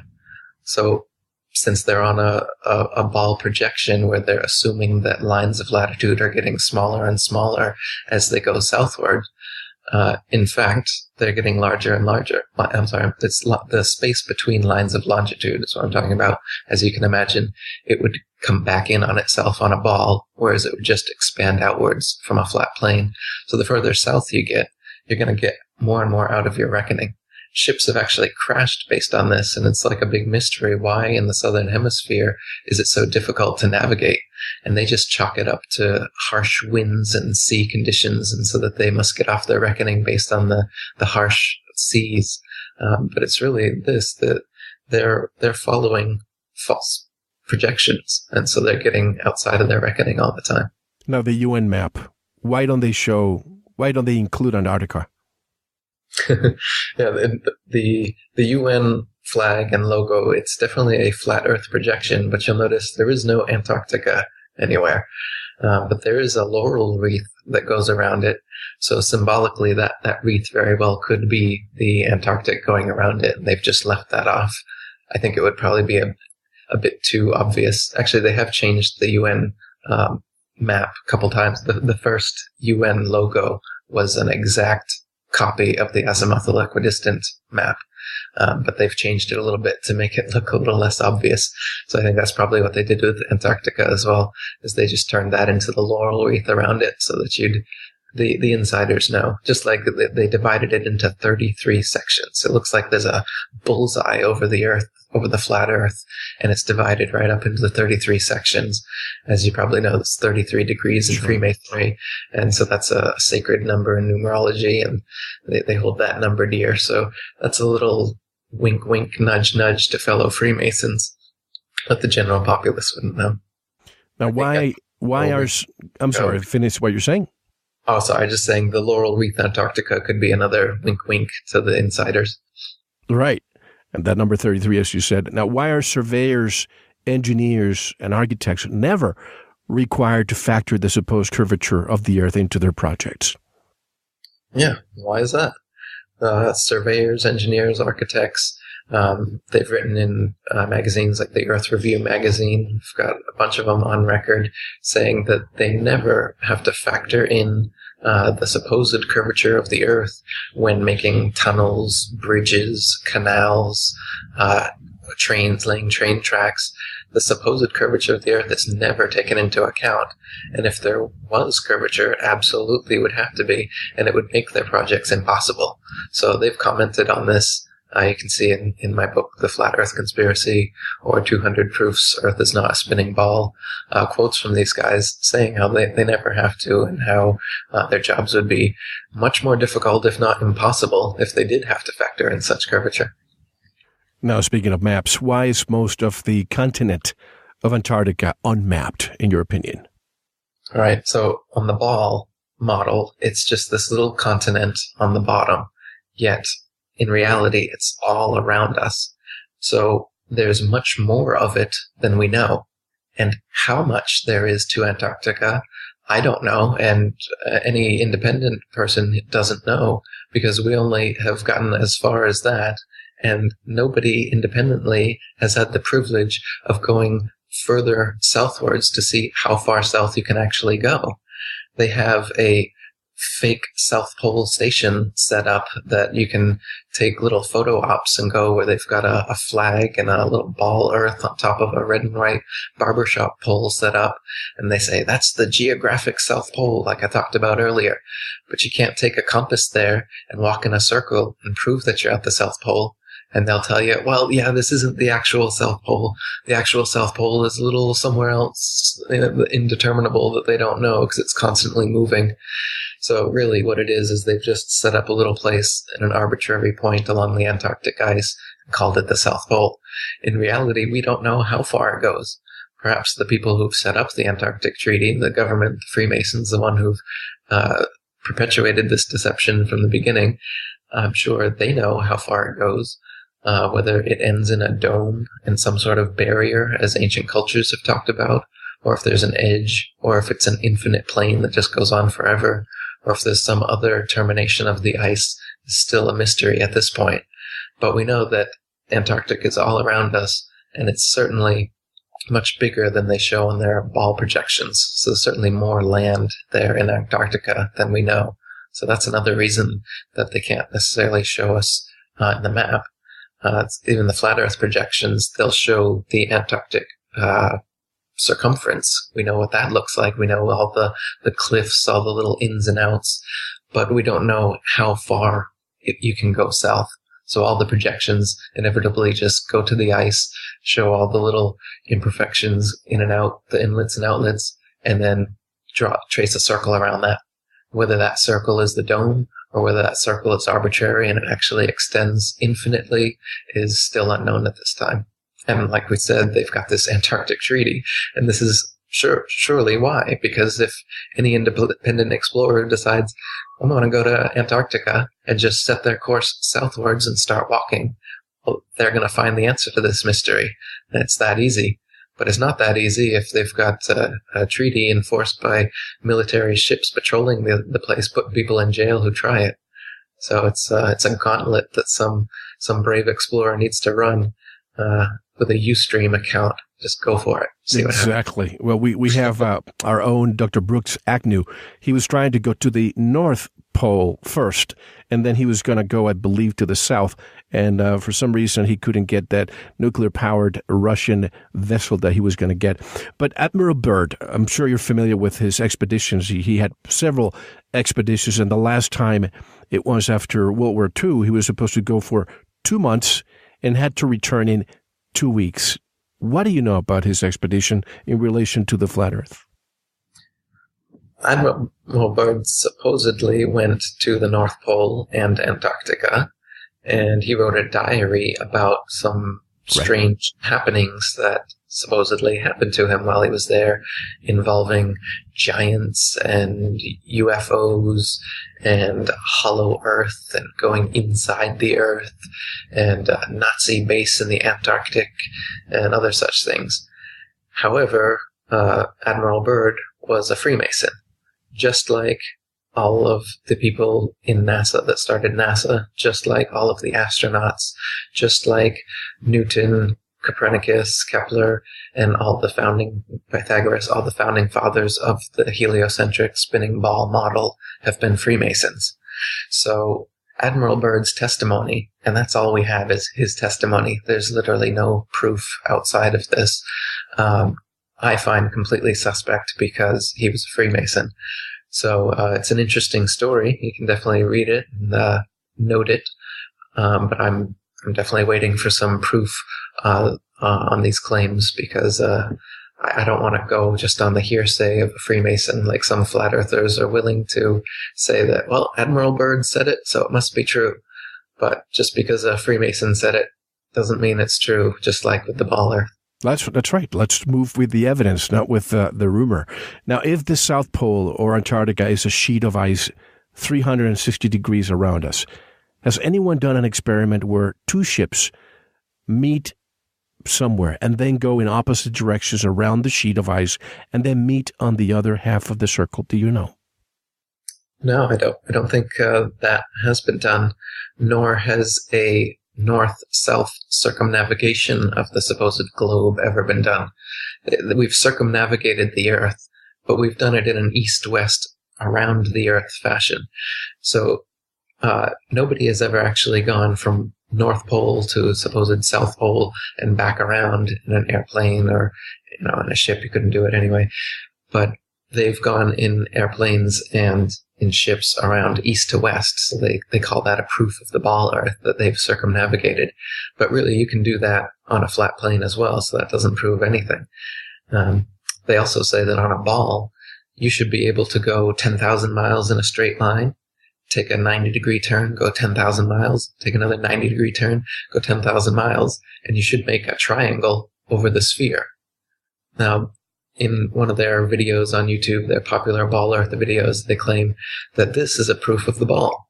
So since they're on a ball projection where they're assuming that lines of latitude are getting smaller and smaller as they go southward, in fact, they're getting larger and larger. I'm sorry, it's the space between lines of longitude is what I'm talking about. As you can imagine, it would come back in on itself on a ball, whereas it would just expand outwards from a flat plane. So the further south you get, you're going to get more and more out of your reckoning. Ships have actually crashed based on this, and it's like a big mystery. Why in the southern hemisphere is it so difficult to navigate? And they just chalk it up to harsh winds and sea conditions, and so that they must get off their reckoning based on the harsh seas. But it's really this, that they're following false projections, and so they're getting outside of their reckoning all the time. Now, the UN map, why don't they include Antarctica? Yeah, the UN flag and logo, it's definitely a flat Earth projection, but you'll notice there is no Antarctica anywhere. But there is a laurel wreath that goes around it. So symbolically, that wreath very well could be the Antarctic going around it, and they've just left that off. I think it would probably be a bit too obvious. Actually, they have changed the UN map a couple times. The first UN logo was an exact copy of the azimuthal equidistant map, but they've changed it a little bit to make it look a little less obvious. So I think that's probably what they did with Antarctica as well, is they just turned that into the laurel wreath around it so that the insiders know. Just like they divided it into 33 sections. It looks like there's a bullseye over the Earth, over the flat Earth, and it's divided right up into the 33 sections. As you probably know, it's 33 degrees in Freemasonry, and so that's a sacred number in numerology, and they hold that number dear. So that's a little wink, wink, nudge, nudge to fellow Freemasons, but the general populace wouldn't know. Now, I'm sorry, finish what you're saying. Oh, sorry, just saying the laurel wreath Antarctica could be another wink, wink to the insiders. Right. And that number 33, as you said. Now, why are surveyors, engineers, and architects never required to factor the supposed curvature of the Earth into their projects? Yeah, why is that? Surveyors, engineers, architects, they've written in magazines like the Earth Review magazine. We've got a bunch of them on record saying that they never have to factor in the supposed curvature of the Earth when making tunnels, bridges, canals, trains, laying train tracks. The supposed curvature of the Earth is never taken into account. And if there was curvature, it absolutely would have to be, and it would make their projects impossible. So they've commented on this. You can see in my book, The Flat Earth Conspiracy, or 200 Proofs Earth is Not a Spinning Ball, quotes from these guys saying how they never have to, and how their jobs would be much more difficult, if not impossible, if they did have to factor in such curvature. Now, speaking of maps, why is most of the continent of Antarctica unmapped, in your opinion? All right, so on the ball model, it's just this little continent on the bottom, yet in reality, it's all around us. So there's much more of it than we know. And how much there is to Antarctica, I don't know. And any independent person doesn't know, because we only have gotten as far as that. And nobody independently has had the privilege of going further southwards to see how far south you can actually go. They have a fake South Pole station set up that you can take little photo ops and go where they've got a flag and a little ball earth on top of a red and white barbershop pole set up. And they say, that's the geographic South Pole, like I talked about earlier. But you can't take a compass there and walk in a circle and prove that you're at the South Pole. And they'll tell you, well, yeah, this isn't the actual South Pole. The actual South Pole is a little somewhere else, indeterminable, that they don't know because it's constantly moving. So really what it is they've just set up a little place at an arbitrary point along the Antarctic ice and called it the South Pole. In reality, we don't know how far it goes. Perhaps the people who've set up the Antarctic Treaty, the government, the Freemasons, the one who've perpetuated this deception from the beginning, I'm sure they know how far it goes. Whether it ends in a dome and some sort of barrier, as ancient cultures have talked about, or if there's an edge, or if it's an infinite plane that just goes on forever, or if there's some other termination of the ice, is still a mystery at this point. But we know that Antarctic is all around us, and it's certainly much bigger than they show in their ball projections. So there's certainly more land there in Antarctica than we know. So that's another reason that they can't necessarily show us in the map. Even the flat Earth projections, they'll show the Antarctic circumference. We know what that looks like. We know all the cliffs, all the little ins and outs, but we don't know how far you can go south. So all the projections inevitably just go to the ice, show all the little imperfections in and out, the inlets and outlets, and then trace a circle around that. Whether that circle is the dome or whether that circle is arbitrary and it actually extends infinitely is still unknown at this time. And like we said, they've got this Antarctic Treaty, and this is surely why. Because if any independent explorer decides, I'm going to go to Antarctica and just set their course southwards and start walking, well, they're going to find the answer to this mystery. And it's that easy. But it's not that easy if they've got a treaty enforced by military ships patrolling the place, putting people in jail who try it. So it's a gauntlet that some brave explorer needs to run with a Ustream account. Just go for it. See what happens. Exactly. Well, we have our own Dr. Brooks Agnew. He was trying to go to the North Pole first, and then he was going to go, I believe, to the South. And for some reason, he couldn't get that nuclear-powered Russian vessel that he was going to get. But Admiral Byrd, I'm sure you're familiar with his expeditions. He had several expeditions, and the last time it was after World War II, he was supposed to go for 2 months and had to return in 2 weeks. What do you know about his expedition in relation to the flat Earth? Admiral Byrd supposedly went to the North Pole and Antarctica, and he wrote a diary about some strange happenings that supposedly happened to him while he was there, involving giants and UFOs and hollow Earth and going inside the Earth and a Nazi base in the Antarctic and other such things. However, Admiral Byrd was a Freemason, just like all of the people in NASA that started NASA, just like all of the astronauts, just like Newton, Copernicus, Kepler, and all the founding Pythagoras, all the founding fathers of the heliocentric spinning ball model have been Freemasons. So Admiral Byrd's testimony, and that's all we have is his testimony. There's literally no proof outside of this. I find completely suspect because he was a Freemason. So it's an interesting story. You can definitely read it and note it. But I'm definitely waiting for some proof on these claims because I don't want to go just on the hearsay of a Freemason like some flat earthers are willing to say that, well, Admiral Byrd said it, so it must be true. But just because a Freemason said it doesn't mean it's true, just like with the ball earth. That's right. Let's move with the evidence, not with the rumor. Now, if the South Pole or Antarctica is a sheet of ice 360 degrees around us, has anyone done an experiment where two ships meet somewhere and then go in opposite directions around the sheet of ice and then meet on the other half of the circle? Do you know? No, I don't. I don't think that has been done, nor has a north-south circumnavigation of the supposed globe ever been done. We've circumnavigated the Earth, but we've done it in an east-west around the Earth fashion. So nobody has ever actually gone from North Pole to supposed South Pole and back around in an airplane or, in a ship. You couldn't do it anyway. But they've gone in airplanes and in ships around east to west. So they call that a proof of the ball Earth, that they've circumnavigated. But really, you can do that on a flat plane as well, so that doesn't prove anything. They also say that on a ball, you should be able to go 10,000 miles in a straight line, take a 90-degree turn, go 10,000 miles, take another 90-degree turn, go 10,000 miles, and you should make a triangle over the sphere. Now, in one of their videos on YouTube, their popular ball Earth videos, they claim that this is a proof of the ball.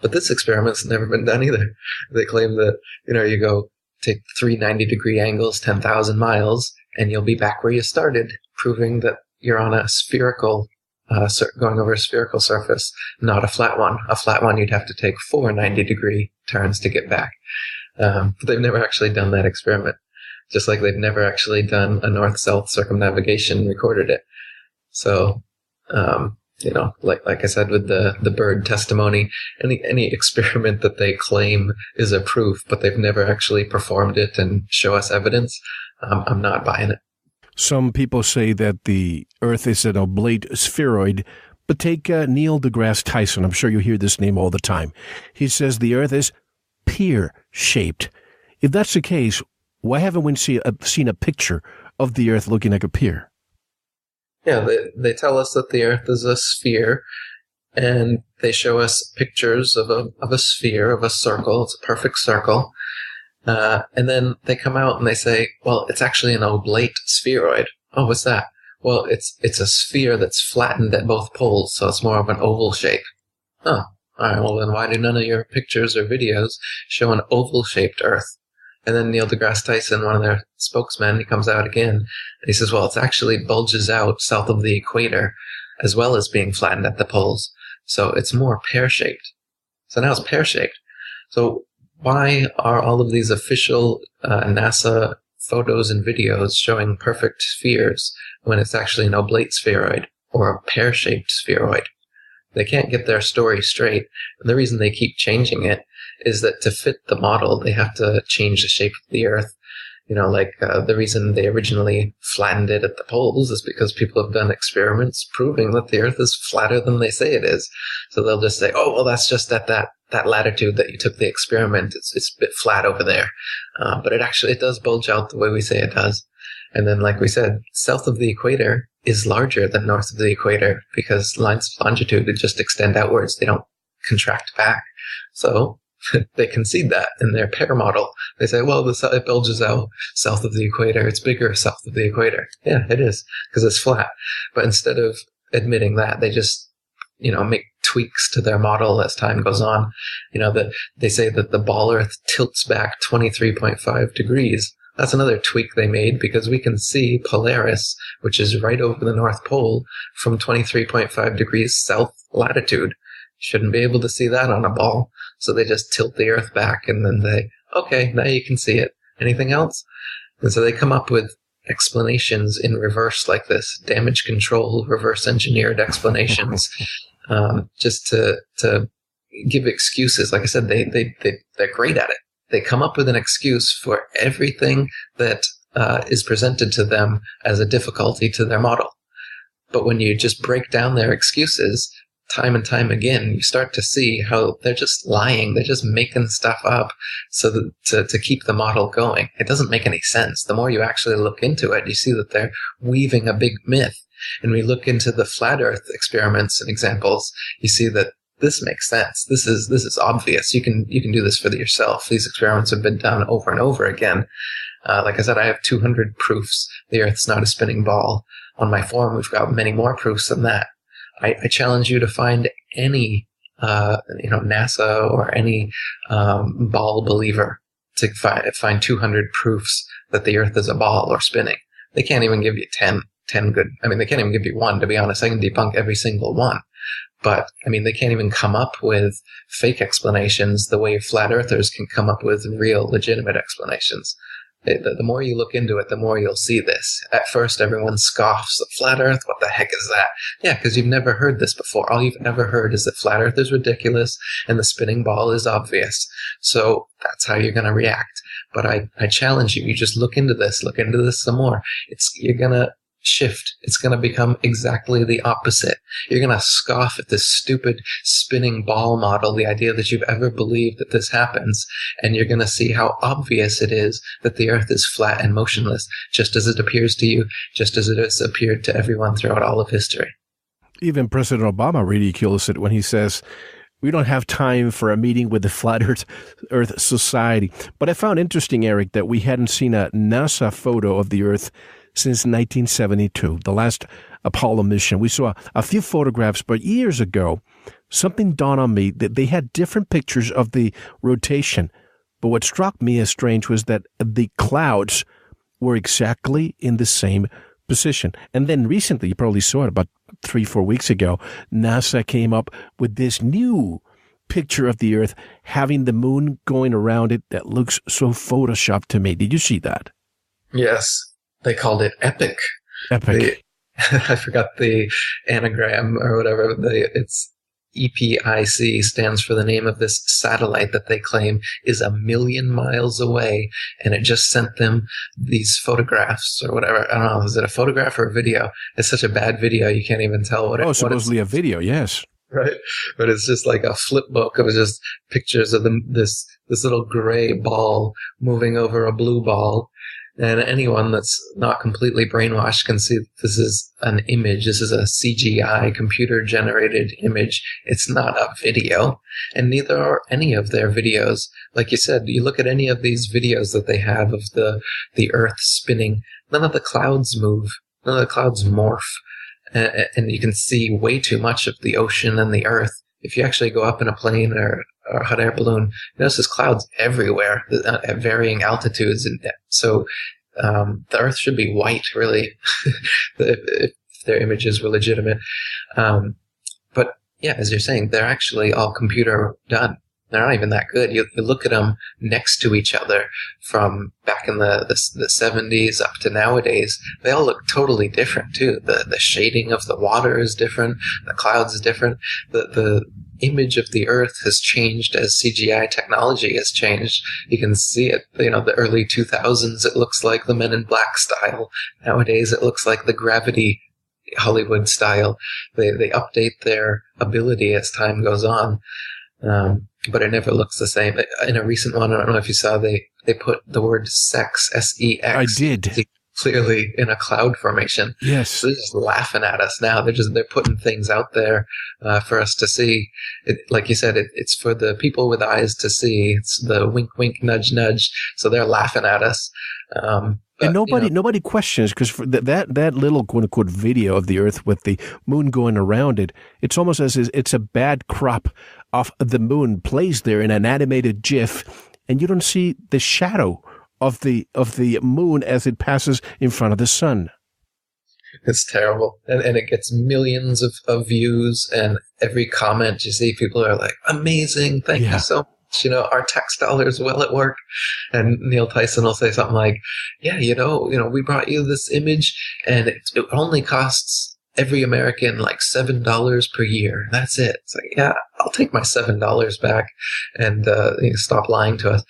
But this experiment's never been done either. They claim that, you go take 3 90-degree angles, 10,000 miles, and you'll be back where you started, proving that you're on a spherical, going over a spherical surface, not a flat one. A flat one, you'd have to take 4 90-degree turns to get back. But they've never actually done that experiment. Just like they've never actually done a north-south circumnavigation and recorded it. So, like I said with the bird testimony, any experiment that they claim is a proof, but they've never actually performed it and show us evidence, I'm not buying it. Some people say that the Earth is an oblate spheroid, but take Neil deGrasse Tyson. I'm sure you hear this name all the time. He says the Earth is pear-shaped. If that's the case, why haven't we seen a picture of the Earth looking like a pear? Yeah, they tell us that the Earth is a sphere, and they show us pictures of a sphere, of a circle. It's a perfect circle. And then they come out and they say, well, it's actually an oblate spheroid. Oh, what's that? Well, it's a sphere that's flattened at both poles, so it's more of an oval shape. Oh, all right, well then why do none of your pictures or videos show an oval-shaped Earth? And then Neil deGrasse Tyson, one of their spokesmen, he comes out again, and he says, well, it's actually bulges out south of the equator, as well as being flattened at the poles. So it's more pear-shaped. So now it's pear-shaped. So why are all of these official NASA photos and videos showing perfect spheres when it's actually an oblate spheroid or a pear-shaped spheroid? They can't get their story straight. And the reason they keep changing it is that to fit the model, they have to change the shape of the Earth. The reason they originally flattened it at the poles is because people have done experiments proving that the Earth is flatter than they say it is. So they'll just say, oh, well, that's just at that latitude that you took the experiment. It's a bit flat over there. But it does bulge out the way we say it does. And then, like we said, south of the equator is larger than north of the equator because lines of longitude just extend outwards. They don't contract back. So they concede that in their pair model. They say, well, it bulges out south of the equator. It's bigger south of the equator. Yeah, it is, because it's flat. But instead of admitting that, they just, make tweaks to their model as time goes on. That they say that the ball Earth tilts back 23.5 degrees. That's another tweak they made because we can see Polaris, which is right over the North Pole, from 23.5 degrees south latitude. Shouldn't be able to see that on a ball. So they just tilt the Earth back and then okay, now you can see it. Anything else? And so they come up with explanations in reverse like this, damage control, reverse engineered explanations, just to give excuses. Like I said, they're great at it. They come up with an excuse for everything that is presented to them as a difficulty to their model. But when you just break down their excuses time and time again, you start to see how they're just lying. They're just making stuff up so that to keep the model going. It doesn't make any sense. The more you actually look into it, you see that they're weaving a big myth. And when you look into the flat Earth experiments and examples, you see that this makes sense. This is obvious. You can do this for yourself. These experiments have been done over and over again. Like I said, I have 200 proofs the Earth's not a spinning ball. On my forum, we've got many more proofs than that. I challenge you to find any, NASA or any ball believer to find 200 proofs that the Earth is a ball or spinning. They can't even give you 10 good. They can't even give you one, to be honest. I can debunk every single one. But, they can't even come up with fake explanations the way flat earthers can come up with real, legitimate explanations. The more you look into it, the more you'll see this. At first, everyone scoffs at flat Earth. What the heck is that? Yeah, because you've never heard this before. All you've ever heard is that flat Earth is ridiculous and the spinning ball is obvious. So that's how you're going to react. But I challenge you. You just look into this some more. You're going to shift. It's going to become exactly the opposite. You're going to scoff at this stupid spinning ball model, the idea that you've ever believed that this happens, and you're going to see how obvious it is that the Earth is flat and motionless, just as it appears to you, just as it has appeared to everyone throughout all of history. Even President Obama ridicules it when he says, we don't have time for a meeting with the Flat Earth Society. But I found interesting, Eric, that we hadn't seen a NASA photo of the Earth since 1972, the last Apollo mission. We saw a few photographs, but years ago, something dawned on me that they had different pictures of the rotation. But what struck me as strange was that the clouds were exactly in the same position. And then recently, you probably saw it about 3-4 weeks ago, NASA came up with this new picture of the Earth having the moon going around it that looks so photoshopped to me. Did you see that? Yes. They called it EPIC. EPIC. I forgot the anagram or whatever. It's EPIC stands for the name of this satellite that they claim is 1 million miles away, and it just sent them these photographs or whatever. I don't know, is it a photograph or a video? It's such a bad video you can't even tell what it is. Oh, supposedly a video, yes. Right, but it's just like a flip book. It was just pictures of this little gray ball moving over a blue ball. And anyone that's not completely brainwashed can see this is an image. This is a CGI, computer-generated image. It's not a video. And neither are any of their videos. Like you said, you look at any of these videos that they have of the Earth spinning, none of the clouds move. None of the clouds morph. And you can see way too much of the ocean and the Earth. If you actually go up in a plane or a hot air balloon, you notice there's clouds everywhere at varying altitudes. And so the Earth should be white, really, if their images were legitimate. But yeah, as you're saying, they're actually all computer done. They're not even that good. You look at them next to each other from back in the 70s up to nowadays. They all look totally different too. The shading of the water is different. The clouds is different. The image of the Earth has changed as CGI technology has changed. You can see it. The early 2000s, it looks like the Men in Black style. Nowadays, it looks like the Gravity Hollywood style. They update their ability as time goes on. But it never looks the same. In a recent one, I don't know if you saw, they put the word sex, S-E-X. I did. Clearly in a cloud formation. Yes. So they're just laughing at us now. They're putting things out there for us to see. Like you said, it's for the people with eyes to see. It's the wink, wink, nudge, nudge. So they're laughing at us. And nobody questions, because for that little quote unquote video of the Earth with the moon going around it, it's almost as if it's a bad crop of the moon placed there in an animated GIF, and you don't see the shadow of the moon as it passes in front of the sun. It's terrible. And it gets millions of views, and every comment you see, people are like, amazing, thank you so much. Our tax dollars well at work. And Neil Tyson will say something like, yeah, we brought you this image, and it only costs every American like $7 per year. That's it. It's like, yeah, I'll take my $7 back, and stop lying to us.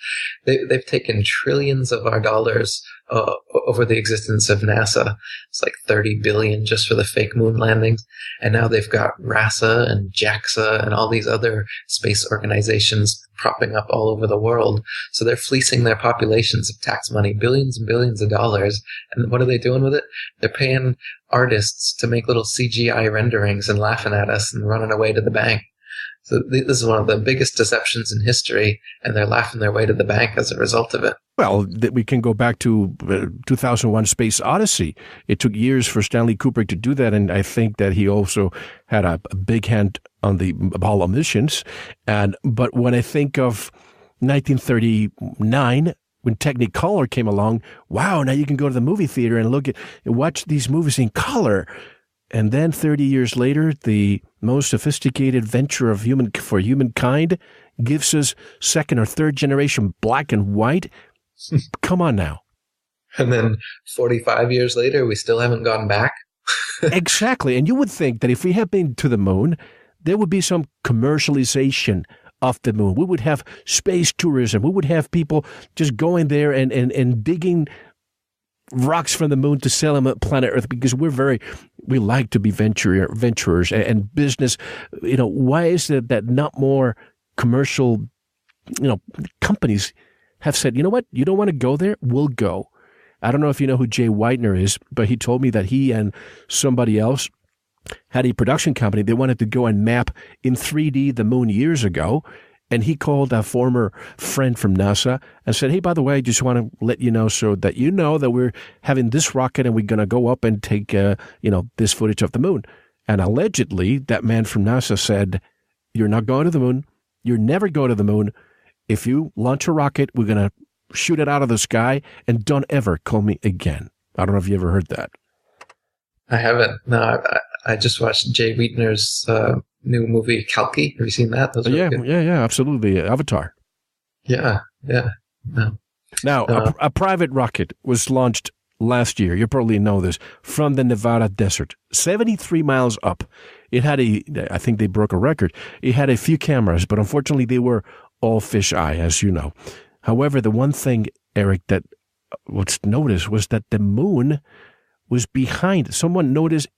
They've taken trillions of our dollars over the existence of NASA. It's like 30 billion just for the fake moon landings. And now they've got RASA and JAXA and all these other space organizations propping up all over the world. So they're fleecing their populations of tax money, billions and billions of dollars. And what are they doing with it? They're paying artists to make little CGI renderings and laughing at us and running away to the bank. So this is one of the biggest deceptions in history, and they're laughing their way to the bank as a result of it. Well, we can go back to 2001 Space Odyssey. It took years for Stanley Kubrick to do that, and I think that he also had a big hand on the Apollo missions. But when I think of 1939, when Technicolor came along, wow, now you can go to the movie theater and watch these movies in color. And then 30 years later, the most sophisticated venture for humankind gives us second or third generation black and white. Come on now. And then 45 years later, we still haven't gone back. Exactly. And you would think that if we had been to the moon, there would be some commercialization of the moon. We would have space tourism. We would have people just going there and digging rocks from the moon to sell them at planet Earth, because we like to be venturers and business. Why is it that not more commercial, companies have said, you know what, you don't want to go there? We'll go. I don't know if you know who Jay Whitener is, but he told me that he and somebody else had a production company. They wanted to go and map in 3D the moon years ago. And he called a former friend from NASA and said, hey, by the way, I just want to let you know so that you know that we're having this rocket and we're going to go up and take, this footage of the moon. And allegedly, that man from NASA said, you're not going to the moon. You're never going to the moon. If you launch a rocket, we're going to shoot it out of the sky, and don't ever call me again. I don't know if you ever heard that. I haven't. No, I just watched Jay Wheatner's new movie, Kalki. Have you seen that? Yeah, absolutely. Avatar. Yeah. No. Now, a private rocket was launched last year. You probably know this, from the Nevada desert, 73 miles up. It had I think they broke a record. It had a few cameras, but unfortunately they were all fisheye, as you know. However, the one thing, Eric, that was noticed was that the moon was behind. Someone noticed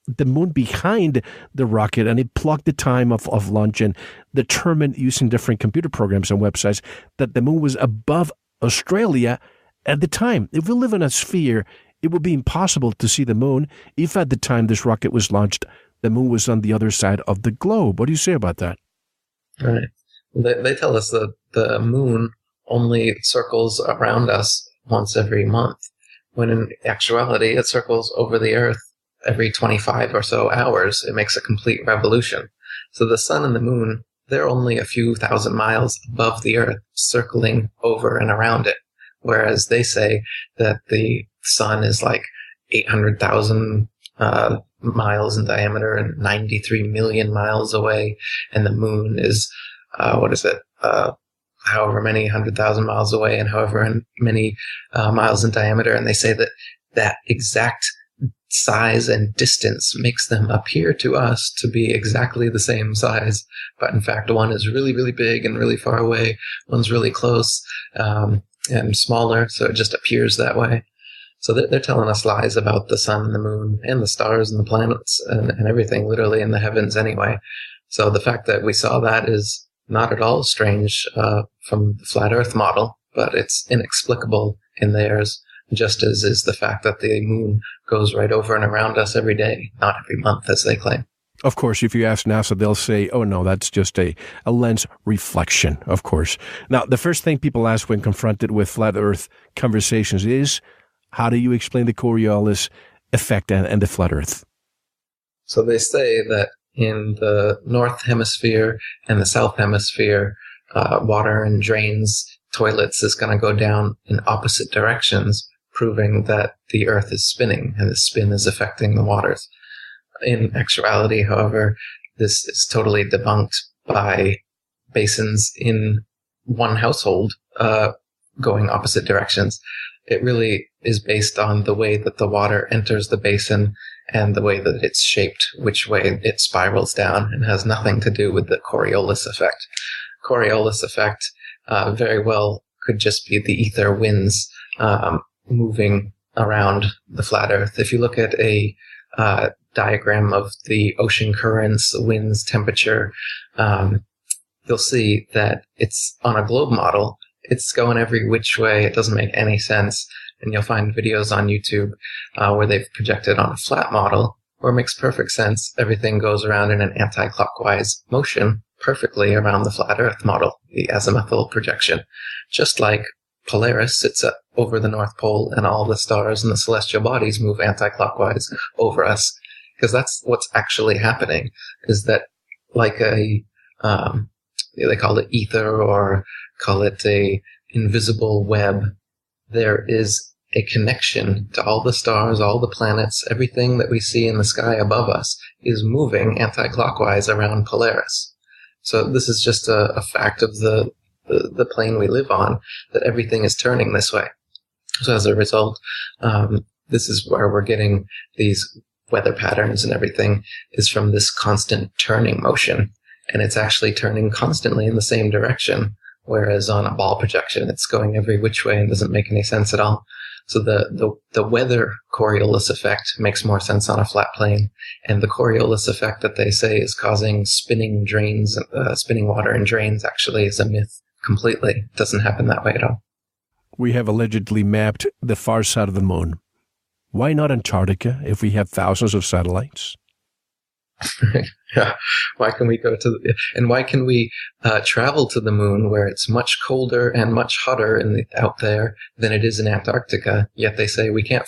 the moon behind the rocket, and it plugged the time of launch and determined, using different computer programs and websites, that the moon was above Australia at the time. If we live in a sphere, it would be impossible to see the moon if at the time this rocket was launched, the moon was on the other side of the globe. What do you say about that? All right. They tell us that the moon only circles around us once every month, when in actuality it circles over the Earth every 25 or so hours. It makes a complete revolution. So the sun and the moon, they're only a few thousand miles above the Earth, circling over and around it. Whereas they say that the sun is like 800,000 miles in diameter and 93 million miles away, and the moon is, however many 100,000 miles away and however many miles in diameter. And they say that exact size and distance makes them appear to us to be exactly the same size. But in fact, one is really, really big and really far away. One's really close and smaller, so it just appears that way. So they're telling us lies about the sun and the moon and the stars and the planets and everything literally in the heavens anyway. So the fact that we saw that is not at all strange from the flat Earth model, but it's inexplicable in theirs, just as is the fact that the moon goes right over and around us every day, not every month, as they claim. Of course, if you ask NASA, they'll say, oh, no, that's just a lens reflection, of course. Now, the first thing people ask when confronted with flat Earth conversations is, how do you explain the Coriolis effect and the flat Earth? So they say that in the North Hemisphere and the South Hemisphere, water and drains, toilets is going to go down in opposite directions, proving that the Earth is spinning and the spin is affecting the waters. In actuality, however, this is totally debunked by basins in one household going opposite directions. It really is based on the way that the water enters the basin and the way that it's shaped, which way it spirals down, and has nothing to do with the Coriolis effect. Coriolis effect very well could just be the ether winds moving around the flat Earth. If you look at a diagram of the ocean currents, winds, temperature, you'll see that it's on a globe model. It's going every which way. It doesn't make any sense. And you'll find videos on YouTube where they've projected on a flat model where it makes perfect sense. Everything goes around in an anti-clockwise motion perfectly around the flat Earth model, the azimuthal projection. Just like Polaris sits over the North Pole and all the stars and the celestial bodies move anti-clockwise over us. Because that's what's actually happening, is that like they call it ether or call it a invisible web, there is a connection to all the stars, all the planets, everything that we see in the sky above us is moving anti-clockwise around Polaris. So this is just a fact of the plane we live on, that everything is turning this way. So as a result, this is where we're getting these weather patterns and everything is from this constant turning motion. And it's actually turning constantly in the same direction. Whereas on a ball projection, it's going every which way and doesn't make any sense at all. So the weather Coriolis effect makes more sense on a flat plane. And the Coriolis effect that they say is causing spinning drains, spinning water in drains actually is a myth completely. It doesn't happen that way at all. We have allegedly mapped the far side of the moon. Why not Antarctica if we have thousands of satellites? Yeah. Why can we and why can we travel to the moon where it's much colder and much hotter out there than it is in Antarctica? Yet they say we can't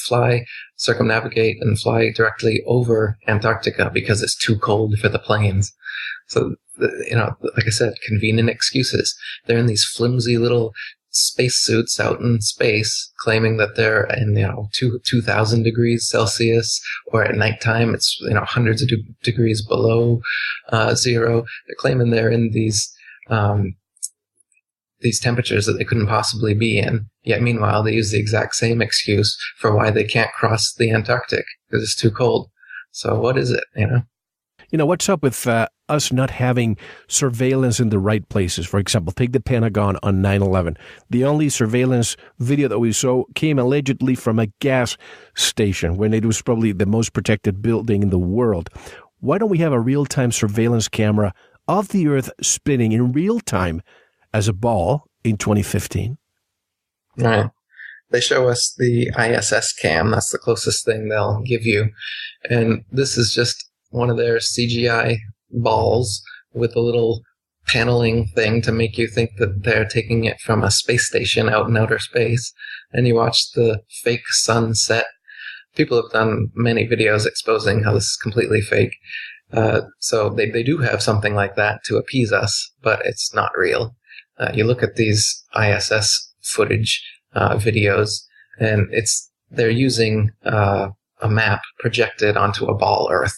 circumnavigate and fly directly over Antarctica because it's too cold for the planes. So, like I said, convenient excuses. They're in these flimsy little spacesuits out in space, claiming that they're in 2,000 degrees Celsius, or at nighttime it's hundreds of degrees below zero. They're claiming they're in these temperatures that they couldn't possibly be in. Yet meanwhile, they use the exact same excuse for why they can't cross the Antarctic because it's too cold. So what is it? What's up with us not having surveillance in the right places? For example, take the Pentagon on 9/11. The only surveillance video that we saw came allegedly from a gas station when it was probably the most protected building in the world. Why don't we have a real-time surveillance camera of the Earth spinning in real time as a ball in 2015? Right. They show us the ISS cam. That's the closest thing they'll give you. And this is just one of their CGI balls with a little paneling thing to make you think that they're taking it from a space station out in outer space. And you watch the fake sunset. People have done many videos exposing how this is completely fake. So they do have something like that to appease us, but it's not real. You look at these ISS footage videos, and they're using a map projected onto a ball Earth.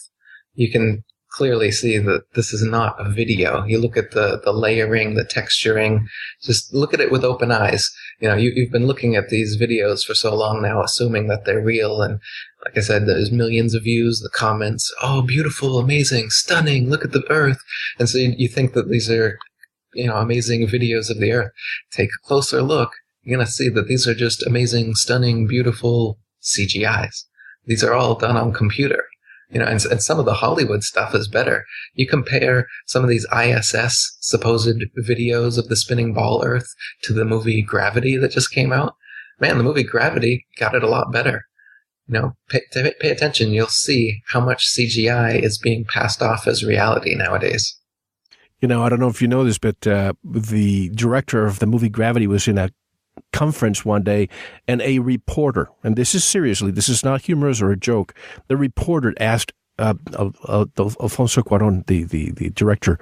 You can clearly see that this is not a video. You look at the layering, the texturing, just look at it with open eyes. You've been looking at these videos for so long now, assuming that they're real. And like I said, there's millions of views, the comments, oh, beautiful, amazing, stunning, look at the Earth. And so you think that these are, amazing videos of the Earth. Take a closer look. You're going to see that these are just amazing, stunning, beautiful CGIs. These are all done on computer. And some of the Hollywood stuff is better. You compare some of these ISS supposed videos of the spinning ball Earth to the movie Gravity that just came out. Man, the movie Gravity got it a lot better. Pay attention. You'll see how much CGI is being passed off as reality nowadays. I don't know if you know this, but the director of the movie Gravity was in a conference one day, and a reporter, and this is not humorous or a joke, the reporter asked Alfonso Cuarón, the director,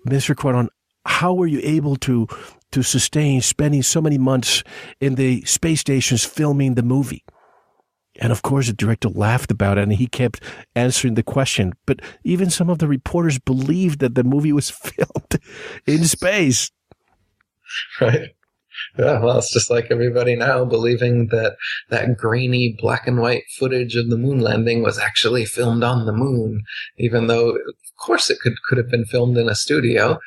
Mr. Cuarón, how were you able to sustain spending so many months in the space stations filming the movie? And of course the director laughed about it, and he kept answering the question. But even some of the reporters believed that the movie was filmed in space. Right. Yeah, well, it's just like everybody now believing that grainy black and white footage of the moon landing was actually filmed on the moon, even though, of course, it could have been filmed in a studio,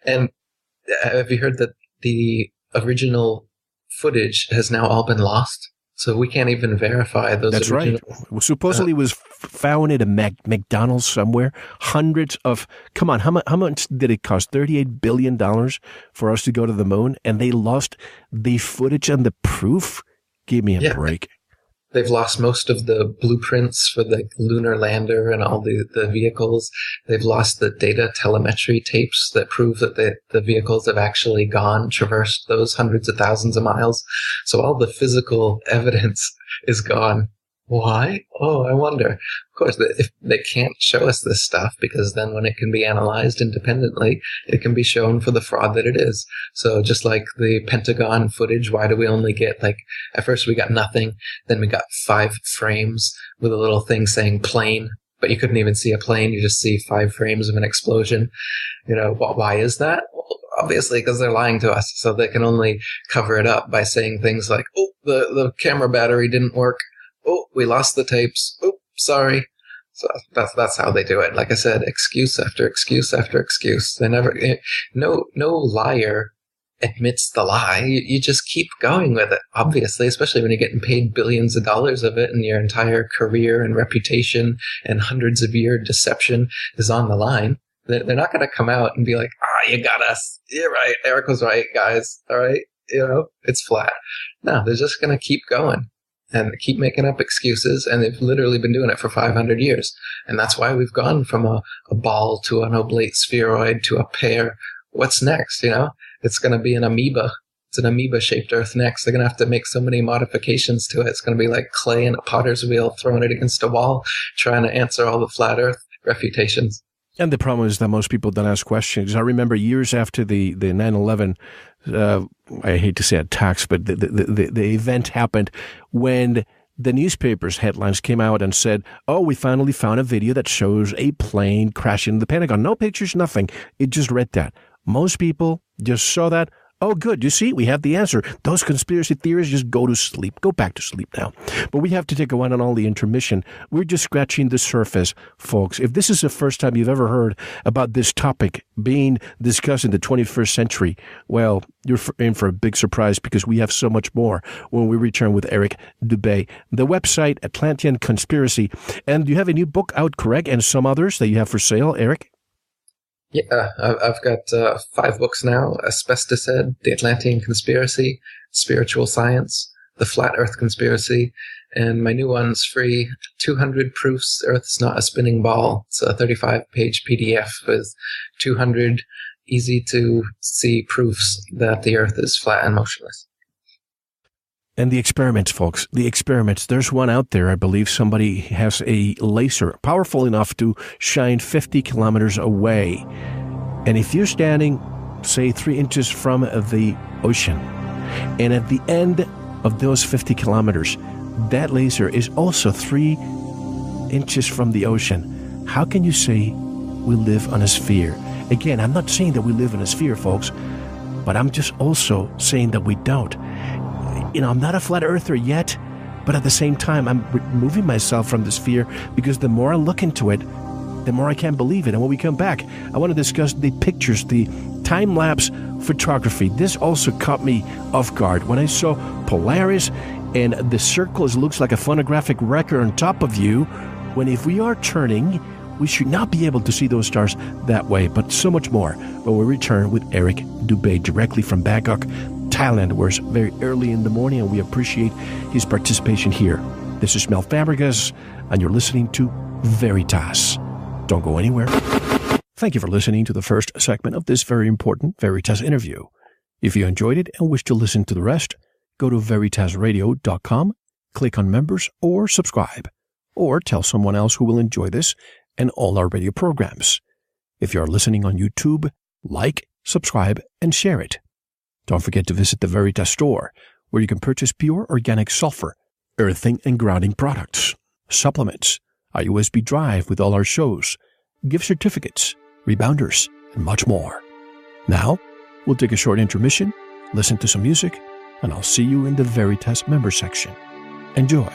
And have you heard that the original footage has now all been lost? So we can't even verify those. That's original. Right. Supposedly it was found at a McDonald's somewhere. Hundreds of, come on, how much did it cost? $38 billion for us to go to the moon, and they lost the footage and the proof? Give me a break. They've lost most of the blueprints for the lunar lander and all the vehicles. They've lost the data telemetry tapes that prove that the vehicles have actually traversed those hundreds of thousands of miles. So all the physical evidence is gone. Why? Oh, I wonder. Of course, if they can't show us this stuff, because then when it can be analyzed independently, it can be shown for the fraud that it is. So just like the Pentagon footage, why do we only get, at first we got nothing, then we got 5 frames with a little thing saying plane, but you couldn't even see a plane, you just see 5 frames of an explosion. Why is that? Well, obviously, because they're lying to us, so they can only cover it up by saying things like, oh, the camera battery didn't work. Oh, we lost the tapes. Oh, sorry. So that's how they do it. Like I said, excuse after excuse after excuse. They never, no liar admits the lie. You just keep going with it, obviously, especially when you're getting paid billions of dollars of it and your entire career and reputation and hundreds of year deception is on the line. They're not going to come out and be like, you got us. You're right. Eric was right, guys. All right. It's flat. No, they're just going to keep going and keep making up excuses. And they've literally been doing it for 500 years. And that's why we've gone from a ball to an oblate spheroid to a pear. What's next? It's going to be an amoeba. It's an amoeba-shaped Earth next. They're going to have to make so many modifications to it. It's going to be like clay in a potter's wheel, throwing it against a wall, trying to answer all the flat Earth refutations. And the problem is that most people don't ask questions. I remember years after the 9/11, I hate to say attacks, but the event happened when the newspapers' headlines came out and said, oh, we finally found a video that shows a plane crashing into the Pentagon. No pictures, nothing. It just read that. Most people just saw that. Oh, good. You see, we have the answer. Those conspiracy theories just go to sleep. Go back to sleep now. But we have to take a one and only intermission. We're just scratching the surface, folks. If this is the first time you've ever heard about this topic being discussed in the 21st century, well, you're in for a big surprise because we have so much more when we return with Eric Dubay. The website, Atlantean Conspiracy. And you have a new book out, correct? And some others that you have for sale, Eric? Yeah, I've got 5 books now. Asbestos, The Atlantean Conspiracy, Spiritual Science, The Flat Earth Conspiracy, and my new one's free, 200 Proofs Earth's Not a Spinning Ball. It's a 35-page PDF with 200 easy-to-see proofs that the Earth is flat and motionless. And the experiments, folks, the experiments. There's one out there. I believe somebody has a laser powerful enough to shine 50 kilometers away. And if you're standing, say, 3 inches from the ocean, and at the end of those 50 kilometers, that laser is also 3 inches from the ocean, how can you say we live on a sphere? Again, I'm not saying that we live in a sphere, folks, but I'm just also saying that we don't. I'm not a flat earther yet, but at the same time, I'm removing myself from the sphere because the more I look into it, the more I can't believe it. And when we come back, I want to discuss the pictures, the time-lapse photography. This also caught me off guard when I saw Polaris and the circles looks like a phonographic record on top of you, when if we are turning, we should not be able to see those stars that way, but so much more when we return with Eric Dubay directly from Bangkok, Thailand, where it's very early in the morning, and we appreciate his participation here. This is Mel Fabregas, and you're listening to Veritas. Don't go anywhere. Thank you for listening to the first segment of this very important Veritas interview. If you enjoyed it and wish to listen to the rest, go to veritasradio.com, click on members or subscribe, or tell someone else who will enjoy this and all our radio programs. If you are listening on YouTube, like, subscribe, and share it. Don't forget to visit the Veritas store, where you can purchase pure organic sulfur, earthing and grounding products, supplements, a USB drive with all our shows, gift certificates, rebounders, and much more. Now, we'll take a short intermission, listen to some music, and I'll see you in the Veritas member section. Enjoy.